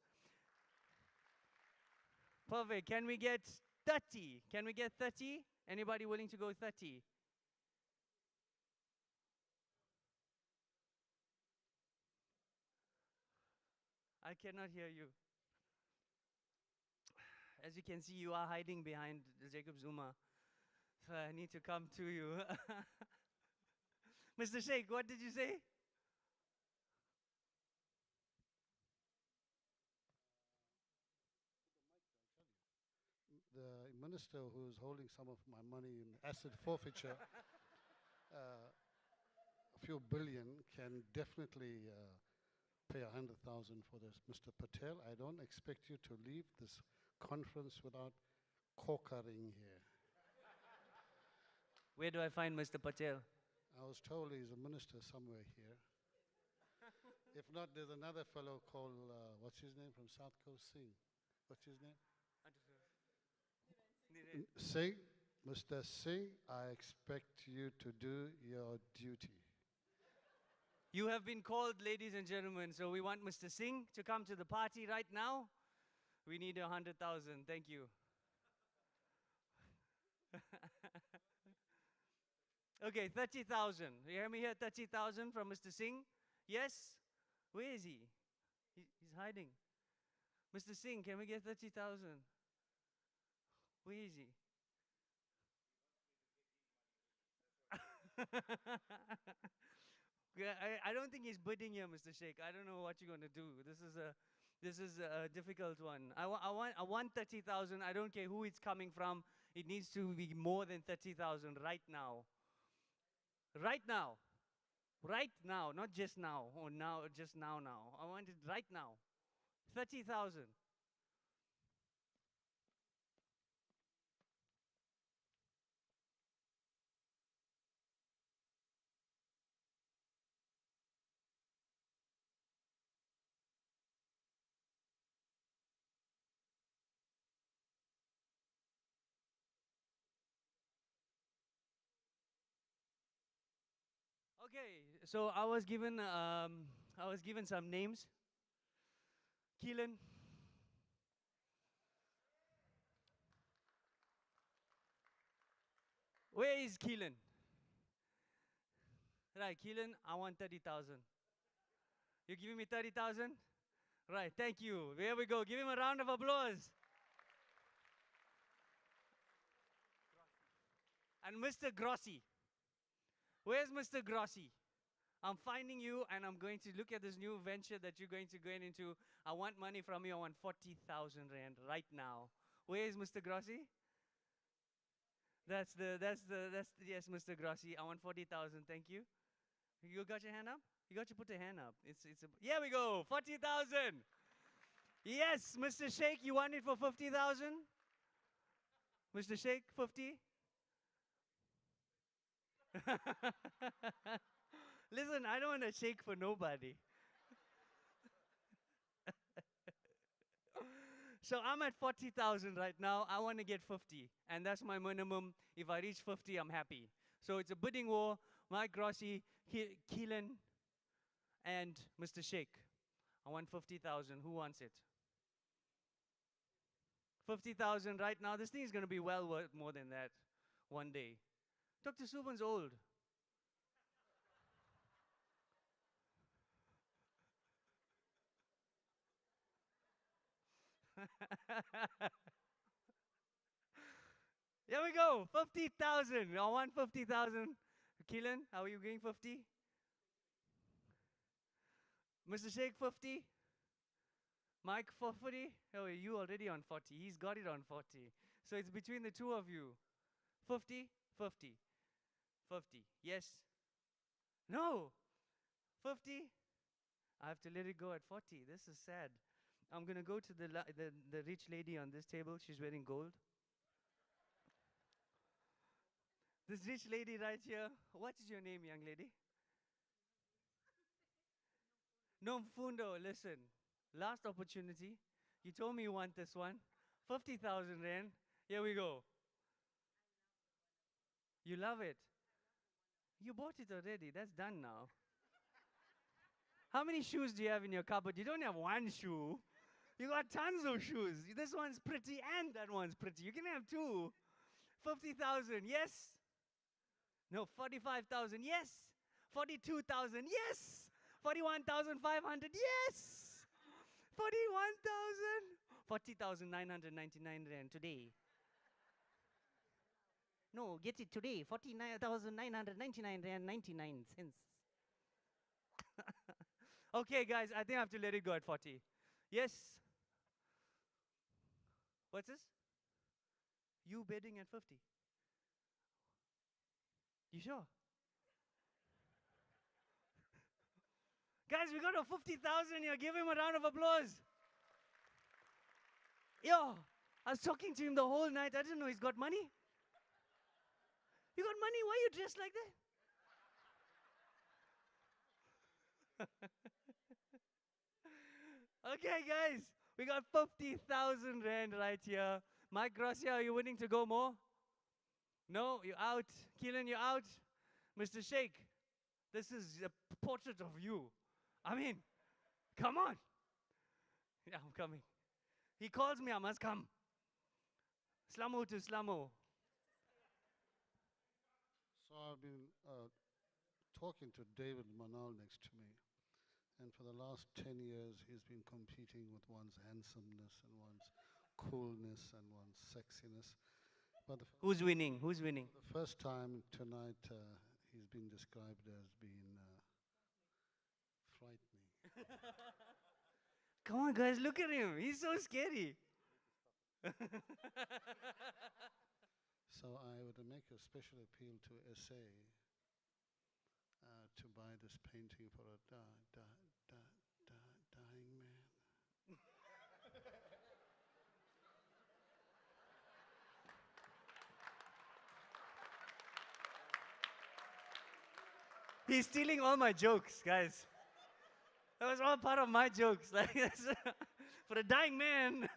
Perfect. Can we get 30? Can we get 30? Anybody willing to go 30? I cannot hear you. As you can see, you are hiding behind Jacob Zuma. So I need to come to you. Mr. Sheikh, what did you say? The minister who's holding some of my money in asset forfeiture, a few billion, can definitely pay 100,000 for this. Mr. Patel, I don't expect you to leave this conference without corkering here. Where do I find Mr. Patel? I was told he's a minister somewhere here. If not, there's another fellow called, what's his name, from South Coast, Singh. What's his name? Singh, Mr. Singh, I expect you to do your duty. You have been called, ladies and gentlemen, so we want Mr. Singh to come to the party right now. We need 100,000. Thank you. Okay, 30,000. You hear me here? 30,000 from Mr. Singh? Yes? Where is he? He's hiding. Mr. Singh, can we get 30,000? Where is he? Yeah, I don't think he's bidding here, Mr. Sheikh. I don't know what you're going to do. This is a difficult one. I want 30,000. I don't care who it's coming from. It needs to be more than 30,000 right now. Right now. Right now, not just now or now, just now. I want it right now. 30,000. Okay, so I was given some names. Keelan. Where is Keelan? Right, Keelan, I want 30,000. You giving me 30,000? Right, thank you. There we go. Give him a round of applause. And Mr. Grossi. Where's Mr. Grossi? I'm finding you and I'm going to look at this new venture that you're going to go into. I want money from you. I want 40,000 rand right now. Where is Mr. Grossi? Yes, Mr. Grossi. I want 40,000. Thank you. You got your hand up? You got to put your hand up. Here we go. 40,000. Yes, Mr. Sheikh, you want it for 50,000? Mr. Sheikh, 50? Listen, I don't want to shake for nobody. So I'm at 40,000 right now. I want to get 50. And that's my minimum. If I reach 50, I'm happy. So it's a bidding war. Mike Grossi, Keelan, and Mr. Sheikh. I want 50,000. Who wants it? 50,000 right now. This thing is going to be well worth more than that one day. Dr. Subhan's old. Here we go. 50,000. I want 50,000. Keelan, how are you going 50? Mr. Sheikh, 50? Mike, 40? Oh, you already on 40. He's got it on 40. So it's between the two of you. 50? 50. 50. Yes? No. 50? I have to let it go at 40. This is sad. I'm going to go to the rich lady on this table. She's wearing gold. This rich lady right here. What is your name, young lady? Nomfundo, listen. Last opportunity. You told me you want this one. 50,000 rand. Here we go. You love it. You bought it already. That's done now. How many shoes do you have in your cupboard? You don't have one shoe. You got tons of shoes. This one's pretty and that one's pretty. You can have two. 50,000, yes? No, 45,000, yes. 42,000, yes. 41,500, yes. 41,000. 40,999 rand today. No, get it today. 49,999 rand 99 cents. Okay, guys, I think I have to let it go at 40. Yes? What's this? You bidding at 50. You sure? Guys, we got a 50,000 here. Give him a round of applause. Yo, I was talking to him the whole night. I didn't know he's got money. You got money? Why are you dressed like that? Okay, guys, we got 50,000 rand right here. Mike Gracia, are you willing to go more? No, you're out. Keelan, you're out. Mr. Sheikh, this is a portrait of you. I mean, come on. Yeah, I'm coming. He calls me, I must come. Slamo to Slamo. So I've been talking to David Manal next to me. And for the last 10 years, he's been competing with one's handsomeness and one's coolness and one's sexiness. But Who's winning? Who's winning? the first time tonight, he's been described as being frightening. Come on, guys, look at him. He's so scary. So I would make a special appeal to SA to buy this painting for a dying man. He's stealing all my jokes, guys. That was all part of my jokes. Like for a dying man,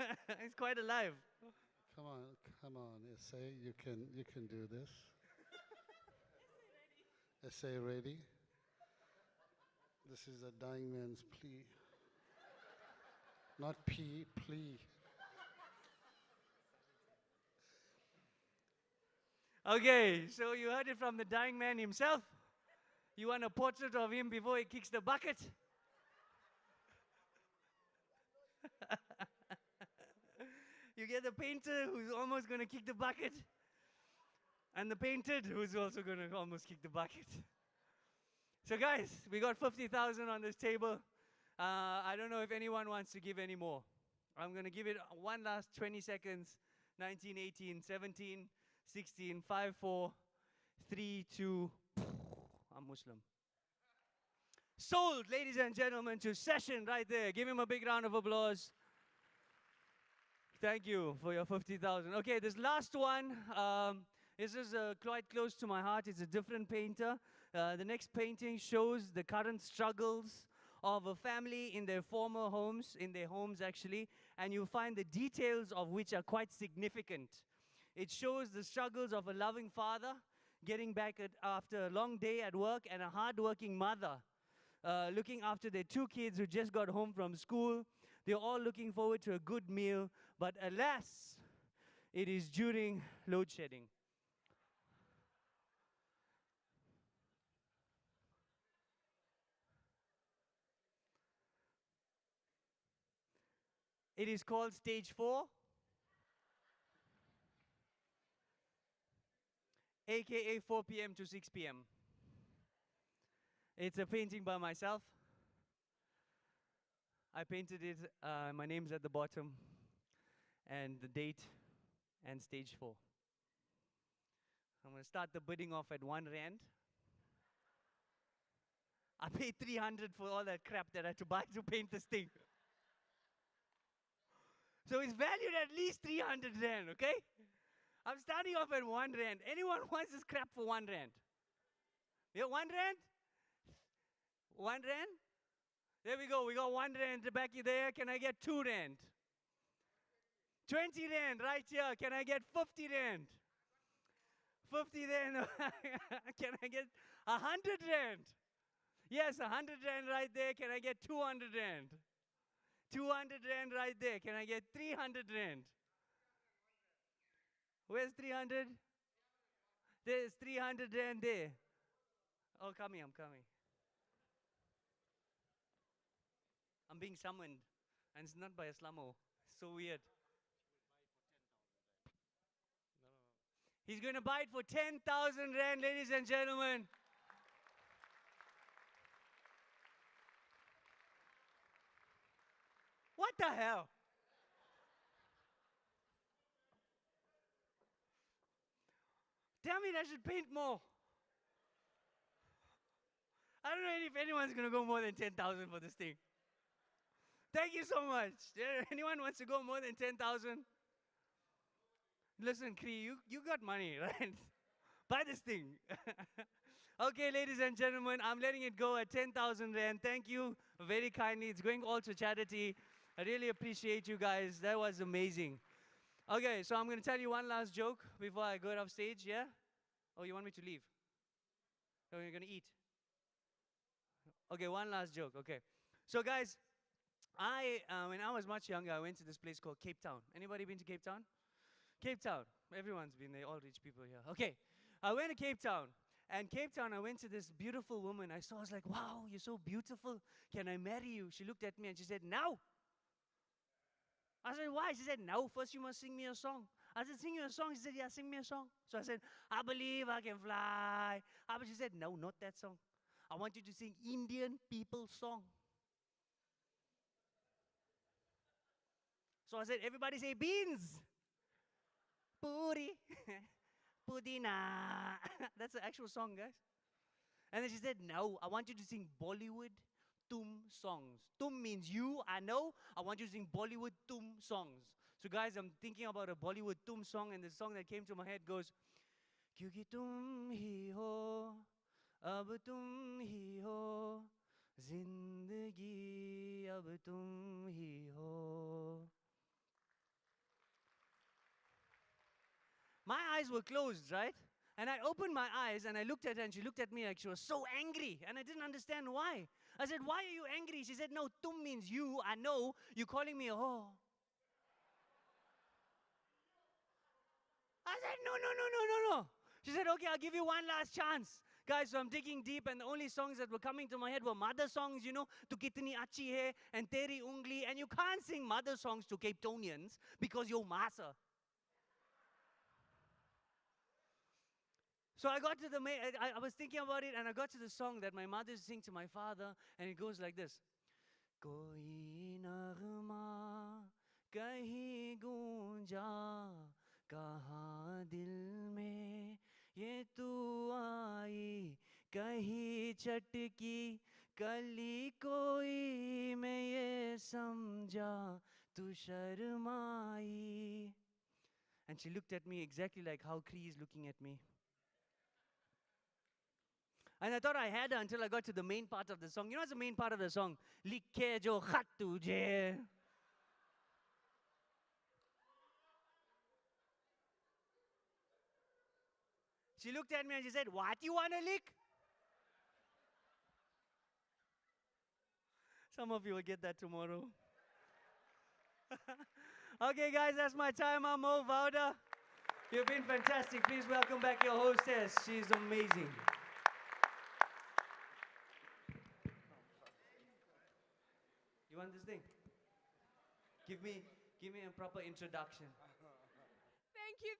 he's quite alive. Come on, SA, you can do this. SA ready? This is a dying man's plea. Not plea. Okay, so you heard it from the dying man himself. You want a portrait of him before he kicks the bucket? You get the painter who's almost going to kick the bucket, and the painted who's also going to almost kick the bucket. So guys, we got 50,000 on this table. I don't know if anyone wants to give any more. I'm going to give it one last 20 seconds. 19, 18, 17, 16, 5, 4, 3, 2, I'm Muslim. Sold, ladies and gentlemen, to Session right there. Give him a big round of applause. Thank you for your 50,000. Okay, this last one, this is quite close to my heart. It's a different painter. The next painting shows the current struggles of a family in their former homes, in their homes actually, and you'll find the details of which are quite significant. It shows the struggles of a loving father getting back after a long day at work, and a hard-working mother looking after their 2 kids who just got home from school. They're all looking forward to a good meal, but alas, it is during load shedding. It is called Stage 4, aka 4 p.m. to 6 p.m. It's a painting by myself. I painted it, my name's at the bottom, and the date, and Stage 4. I'm going to start the bidding off at 1 rand. I paid 300 for all that crap that I had to buy to paint this thing. So it's valued at least 300 rand, okay? I'm starting off at 1 rand. Anyone wants this crap for 1 rand? Yeah, 1 rand? 1 rand? There we go. We got 1 rand back there. Can I get 2 rand? 20 rand right here. Can I get 50 rand? 50 rand. Can I get 100 rand? Yes, 100 rand right there. Can I get 200 rand? 200 rand right there. Can I get 300 rand? Where's 300? There's 300 rand there. Oh, I'm coming. I'm being summoned, and it's not by a slummo. So weird. He's going to buy it for 10,000 rand, ladies and gentlemen. What the hell? Damn it, I should paint more. I don't know if anyone's going to go more than 10,000 for this thing. Thank you so much. Anyone wants to go more than 10,000? Listen, Cree, you got money, right? Buy this thing. Okay, ladies and gentlemen, I'm letting it go at 10,000 Rand. Thank you very kindly. It's going all to charity. I really appreciate you guys. That was amazing. Okay, so I'm going to tell you one last joke before I go off stage, yeah? Oh, you want me to leave? Oh, you're going to eat? Okay, one last joke, okay. So guys, when I was much younger, I went to this place called Cape Town. Anybody been to Cape Town? Cape Town. Everyone's been there, all rich people here. Okay, I went to Cape Town. And Cape Town, I went to this beautiful woman I saw. I was like, wow, you're so beautiful. Can I marry you? She looked at me and she said, no. I said, why? She said, no, first you must sing me a song. I said, sing you a song? She said, yeah, sing me a song. So I said, I believe I can fly. But she said, no, not that song. I want you to sing Indian people's song. So I said, everybody say beans. Puri. Pudina. That's the actual song, guys. And then she said, no, I want you to sing Bollywood Tum songs. Tum means you, I know. I want you to sing Bollywood Tum songs. So guys, I'm thinking about a Bollywood Tum song, and the song that came to my head goes, Kyunki tum hi ho, ab tum hi ho, zindagi ab tum hi ho. My eyes were closed, right? And I opened my eyes and I looked at her and she looked at me like she was so angry. And I didn't understand why. I said, why are you angry? She said, no, tum means you. I know. You're calling me a ho. I said, no, no, no, no, no, no. She said, okay, I'll give you one last chance. Guys, so I'm digging deep, and the only songs that were coming to my head were mother songs, you know, Tu Kitni Achi Hai and Teri Ungli. And you can't sing mother songs to Cape Townians because you're Masa. So I got to the I was thinking about it, and I got to the song that my mother used to sing to my father, and it goes like this. Koi naghma kahi gunja, kaha dil mein ye tu aayi, kahi chatki kali koi main ye samjha, tu sharmai. And she looked at me exactly like how Cree is looking at me. And I thought I had her until I got to the main part of the song. You know what's the main part of the song? Likhe jo khat tujhe. She looked at me and she said, what, you want to lick? Some of you will get that tomorrow. Okay, guys, that's my time. I'm Mo Vauda. You've been fantastic. Please welcome back your hostess. She's amazing. You want this thing? Give me a proper introduction.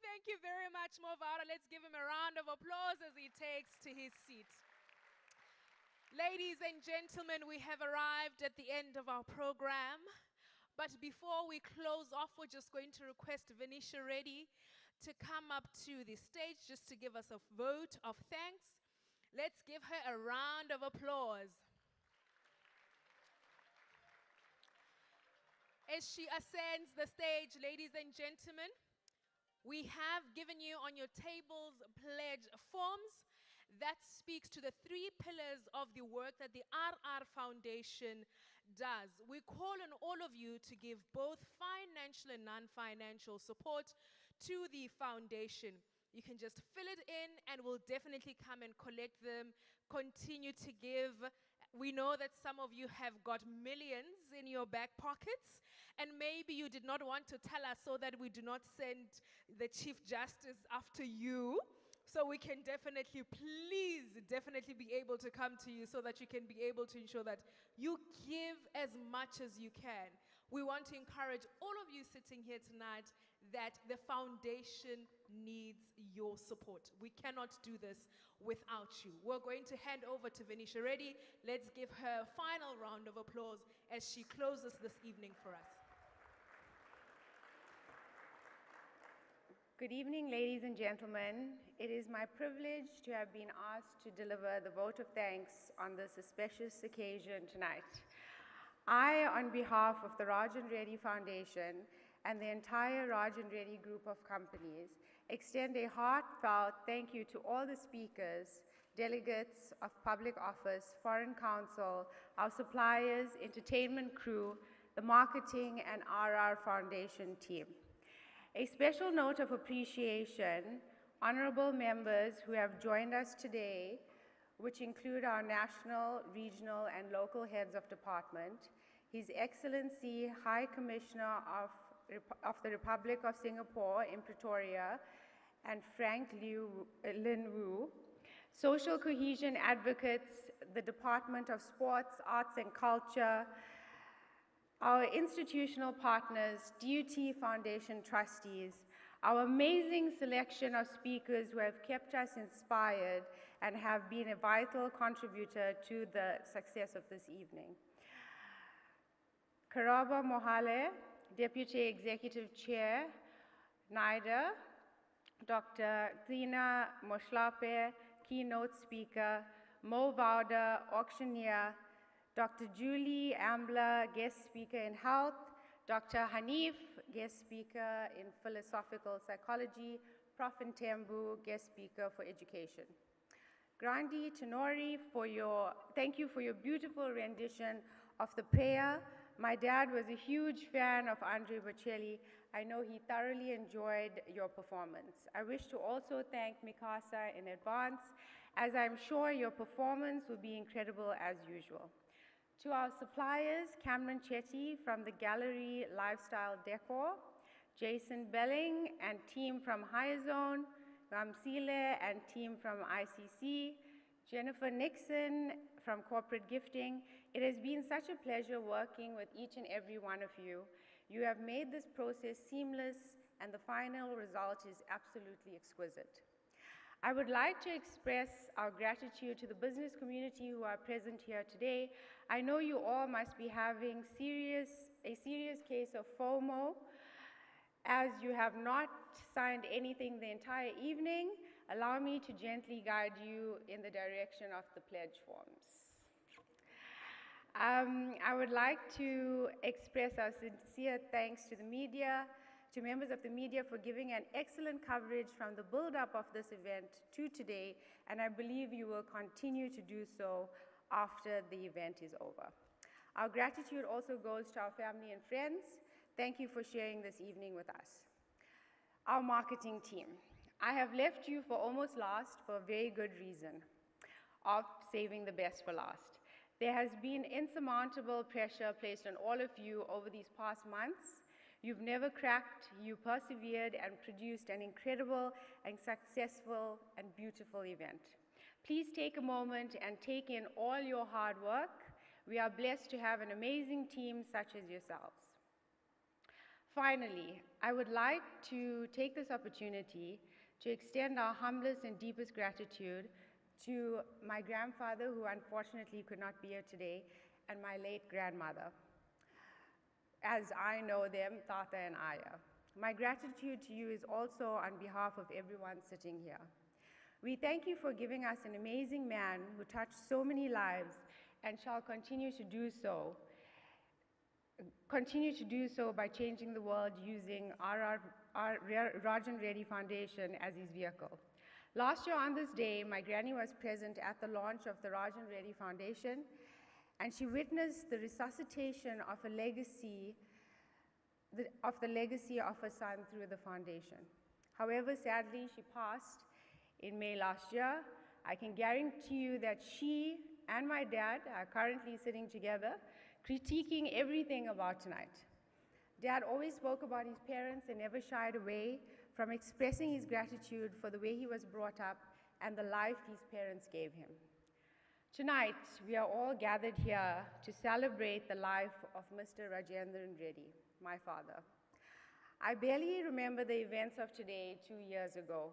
Thank you very much, Movara. Let's give him a round of applause as he takes to his seat. Ladies and gentlemen, we have arrived at the end of our program. But before we close off, we're just going to request Venetia Reddy to come up to the stage just to give us a vote of thanks. Let's give her a round of applause. As she ascends the stage, ladies and gentlemen, we have given you on your tables pledge forms that speaks to the 3 pillars of the work that the RR Foundation does. We call on all of you to give both financial and non-financial support to the foundation. You can just fill it in and we'll definitely come and collect them. Continue to give. We know that some of you have got millions in your back pockets, and maybe you did not want to tell us so that we do not send the Chief Justice after you. So we can definitely, please, definitely be able to come to you so that you can be able to ensure that you give as much as you can. We want to encourage all of you sitting here tonight that the foundation needs your support. We cannot do this without you. We're going to hand over to Venetia Reddy. Let's give her a final round of applause as she closes this evening for us. Good evening, ladies and gentlemen. It is my privilege to have been asked to deliver the vote of thanks on this auspicious occasion tonight. I, on behalf of the Rajan Reddy Foundation and the entire Rajan Reddy group of companies, extend a heartfelt thank you to all the speakers, delegates of public office, foreign counsel, our suppliers, entertainment crew, the marketing and RR Foundation team. A special note of appreciation, honorable members who have joined us today, which include our national, regional, and local heads of department, His Excellency High Commissioner of the Republic of Singapore in Pretoria, and Frank Lin Wu, social cohesion advocates, the Department of Sports, Arts and Culture, our institutional partners, DUT Foundation trustees, our amazing selection of speakers who have kept us inspired and have been a vital contributor to the success of this evening. Karaba Mohale, Deputy Executive Chair, NIDA, Dr. Tina Moshlape, Keynote Speaker, Mo Vauda, Auctioneer, Dr. Julie Ambler, Guest Speaker in Health, Dr. Hanif, Guest Speaker in Philosophical Psychology, Prof. Ntembu, Guest Speaker for Education. Grandi Tenori, thank you for your beautiful rendition of the prayer. My dad was a huge fan of Andre Bocelli. I know he thoroughly enjoyed your performance. I wish to also thank Mikasa in advance, as I'm sure your performance will be incredible as usual. To our suppliers, Cameron Chetty from the Gallery Lifestyle Decor, Jason Belling and team from High Zone, Ramsile and team from ICC, Jennifer Nixon from Corporate Gifting. It has been such a pleasure working with each and every one of you. You have made this process seamless, and the final result is absolutely exquisite. I would like to express our gratitude to the business community who are present here today. I know you all must be having a serious case of FOMO, as you have not signed anything the entire evening. Allow me to gently guide you in the direction of the pledge forms. I would like to express our sincere thanks to the media, to members of the media for giving an excellent coverage from the build-up of this event to today, and I believe you will continue to do so after the event is over. Our gratitude also goes to our family and friends. Thank you for sharing this evening with us. Our marketing team. I have left you for almost last for a very good reason of saving the best for last. There has been insurmountable pressure placed on all of you over these past months. You've never cracked, you persevered and produced an incredible and successful and beautiful event. Please take a moment and take in all your hard work. We are blessed to have an amazing team such as yourselves. Finally, I would like to take this opportunity to extend our humblest and deepest gratitude to my grandfather, who unfortunately could not be here today, and my late grandmother, as I know them, Tata and Aya. My gratitude to you is also on behalf of everyone sitting here. We thank you for giving us an amazing man who touched so many lives and shall continue to do so by changing the world using our Rajan Reddy Foundation as his vehicle. Last year on this day, my granny was present at the launch of the Rajan Reddy Foundation, and she witnessed the resuscitation of the legacy of her son through the foundation. However, sadly, she passed in May last year. I can guarantee you that she and my dad are currently sitting together, critiquing everything about tonight. Dad always spoke about his parents and never shied away from expressing his gratitude for the way he was brought up and the life his parents gave him. Tonight, we are all gathered here to celebrate the life of Mr. Rajendran Reddy, my father. I barely remember the events of today 2 years ago.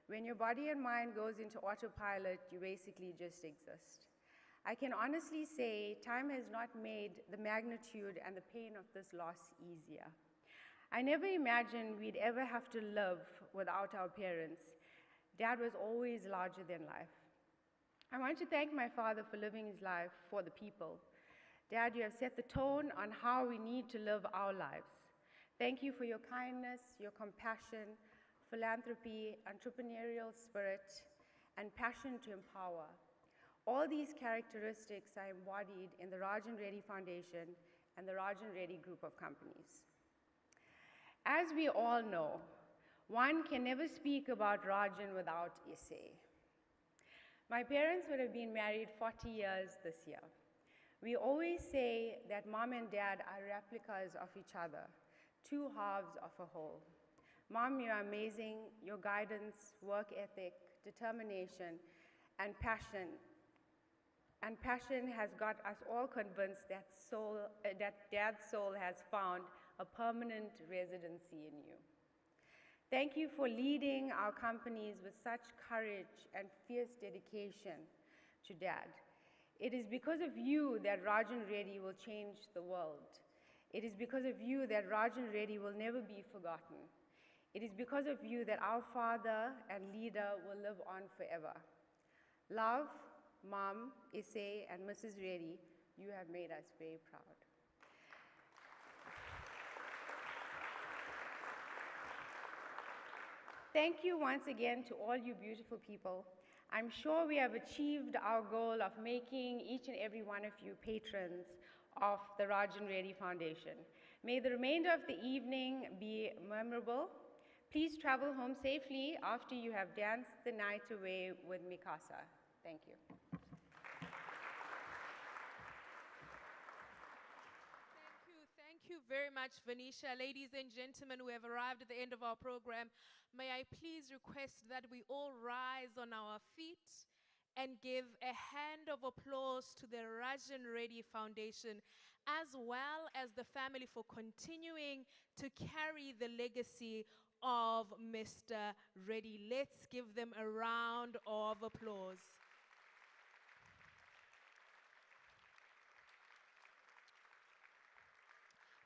When your body and mind goes into autopilot, you basically just exist. I can honestly say time has not made the magnitude and the pain of this loss easier. I never imagined we'd ever have to live without our parents. Dad was always larger than life. I want to thank my father for living his life for the people. Dad, you have set the tone on how we need to live our lives. Thank you for your kindness, your compassion, philanthropy, entrepreneurial spirit, and passion to empower. All these characteristics are embodied in the Rajan Reddy Foundation and the Rajan Reddy Group of companies. As we all know, one can never speak about Rajan without Issei. My parents would have been married 40 years this year. We always say that mom and dad are replicas of each other, two halves of a whole. Mom, you're amazing. Your guidance, work ethic, determination, and passion has got us all convinced that Dad's soul has found a permanent residency in you. Thank you for leading our companies with such courage and fierce dedication to Dad. It is because of you that Rajan Reddy will change the world. It is because of you that Rajan Reddy will never be forgotten. It is because of you that our father and leader will live on forever. Love, Mom, Issei, and Mrs. Reddy, you have made us very proud. Thank you once again to all you beautiful people. I'm sure we have achieved our goal of making each and every one of you patrons of the Rajan Reddy Foundation. May the remainder of the evening be memorable. Please travel home safely after you have danced the night away with Mikasa. Thank you. Thank you very much, Venetia. Ladies and gentlemen, we have arrived at the end of our program. May I please request that we all rise on our feet and give a hand of applause to the Rajan Reddy Foundation, as well as the family, for continuing to carry the legacy of Mr. Reddy. Let's give them a round of applause.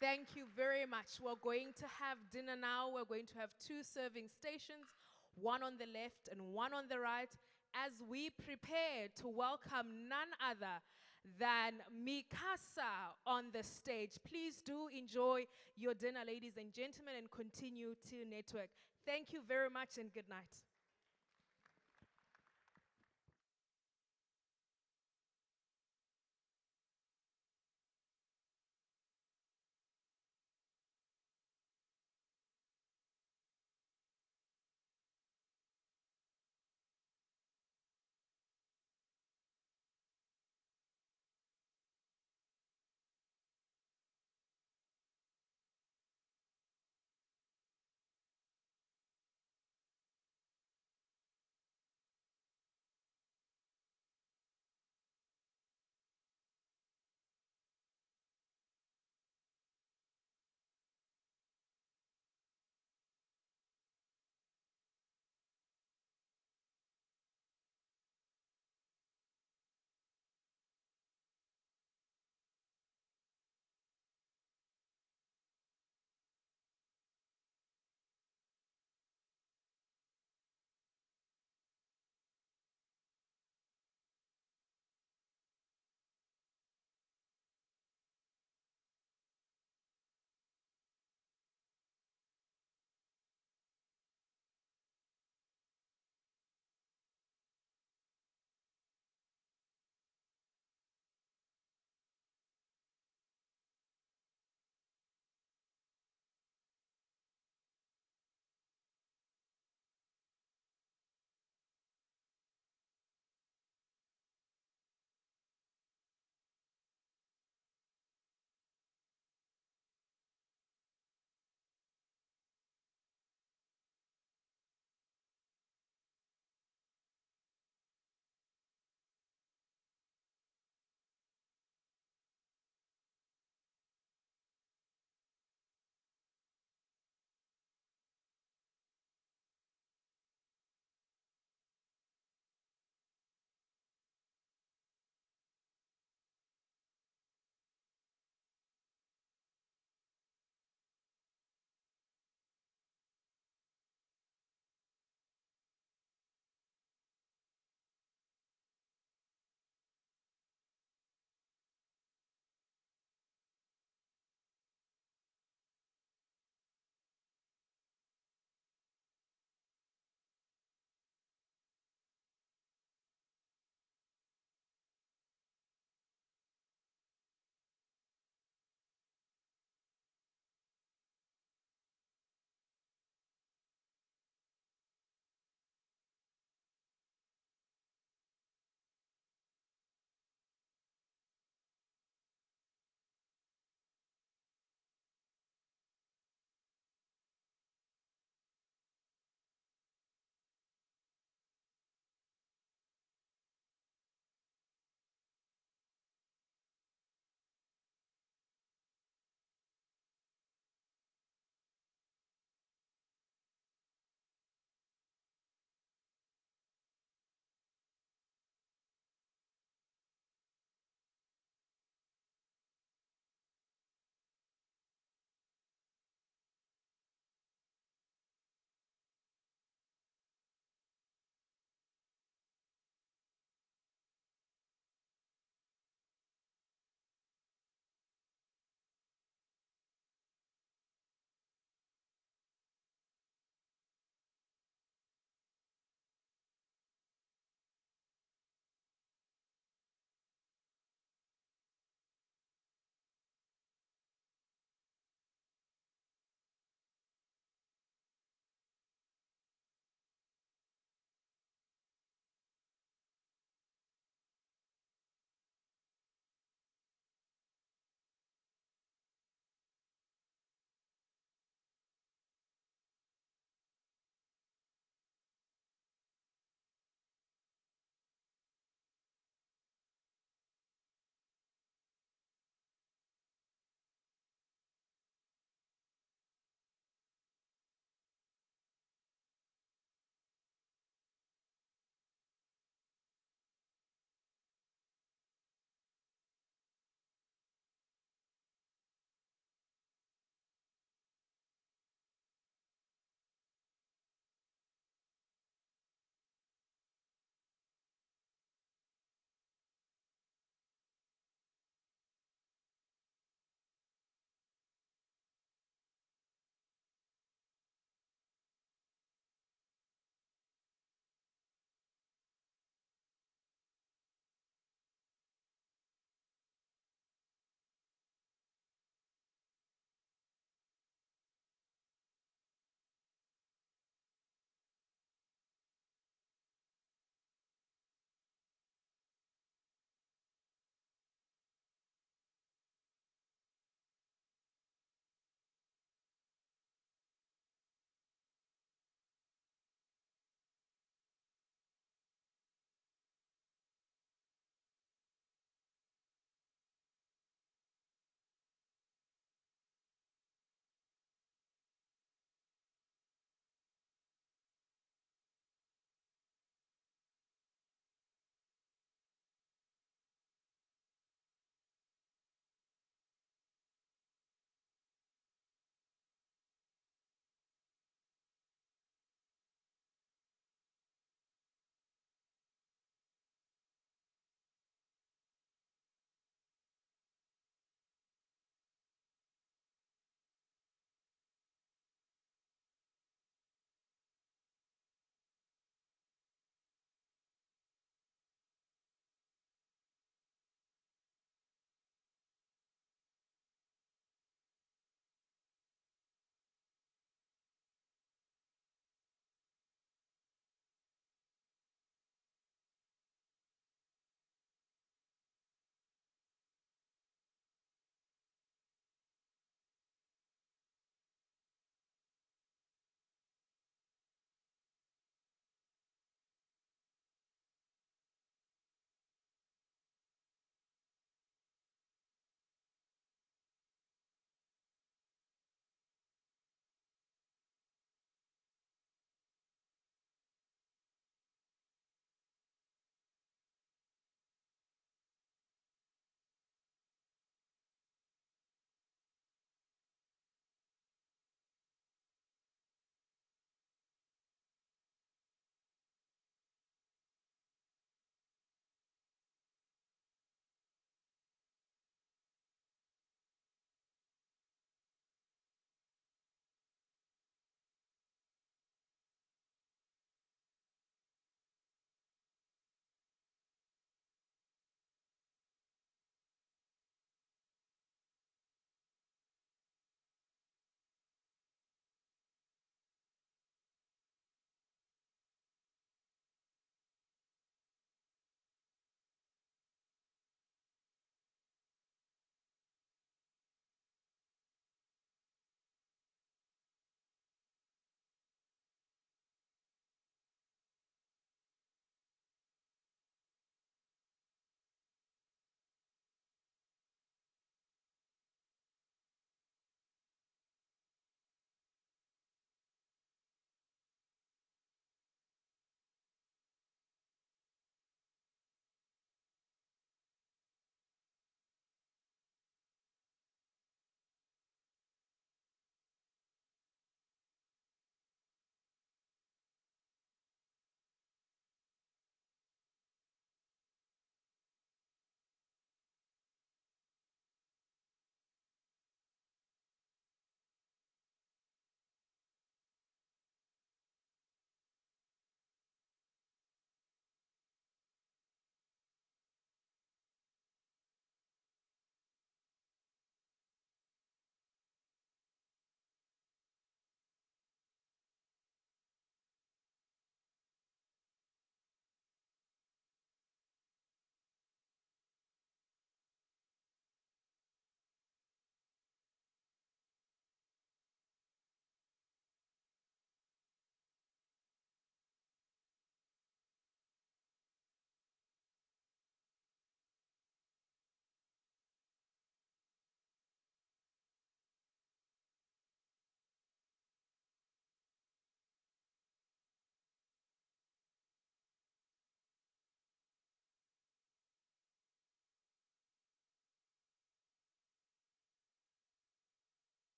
Thank you very much. We're going to have dinner now. We're going to have 2 serving stations, one on the left and one on the right, as we prepare to welcome none other than Mikasa on the stage. Please do enjoy your dinner, ladies and gentlemen, and continue to network. Thank you very much and good night.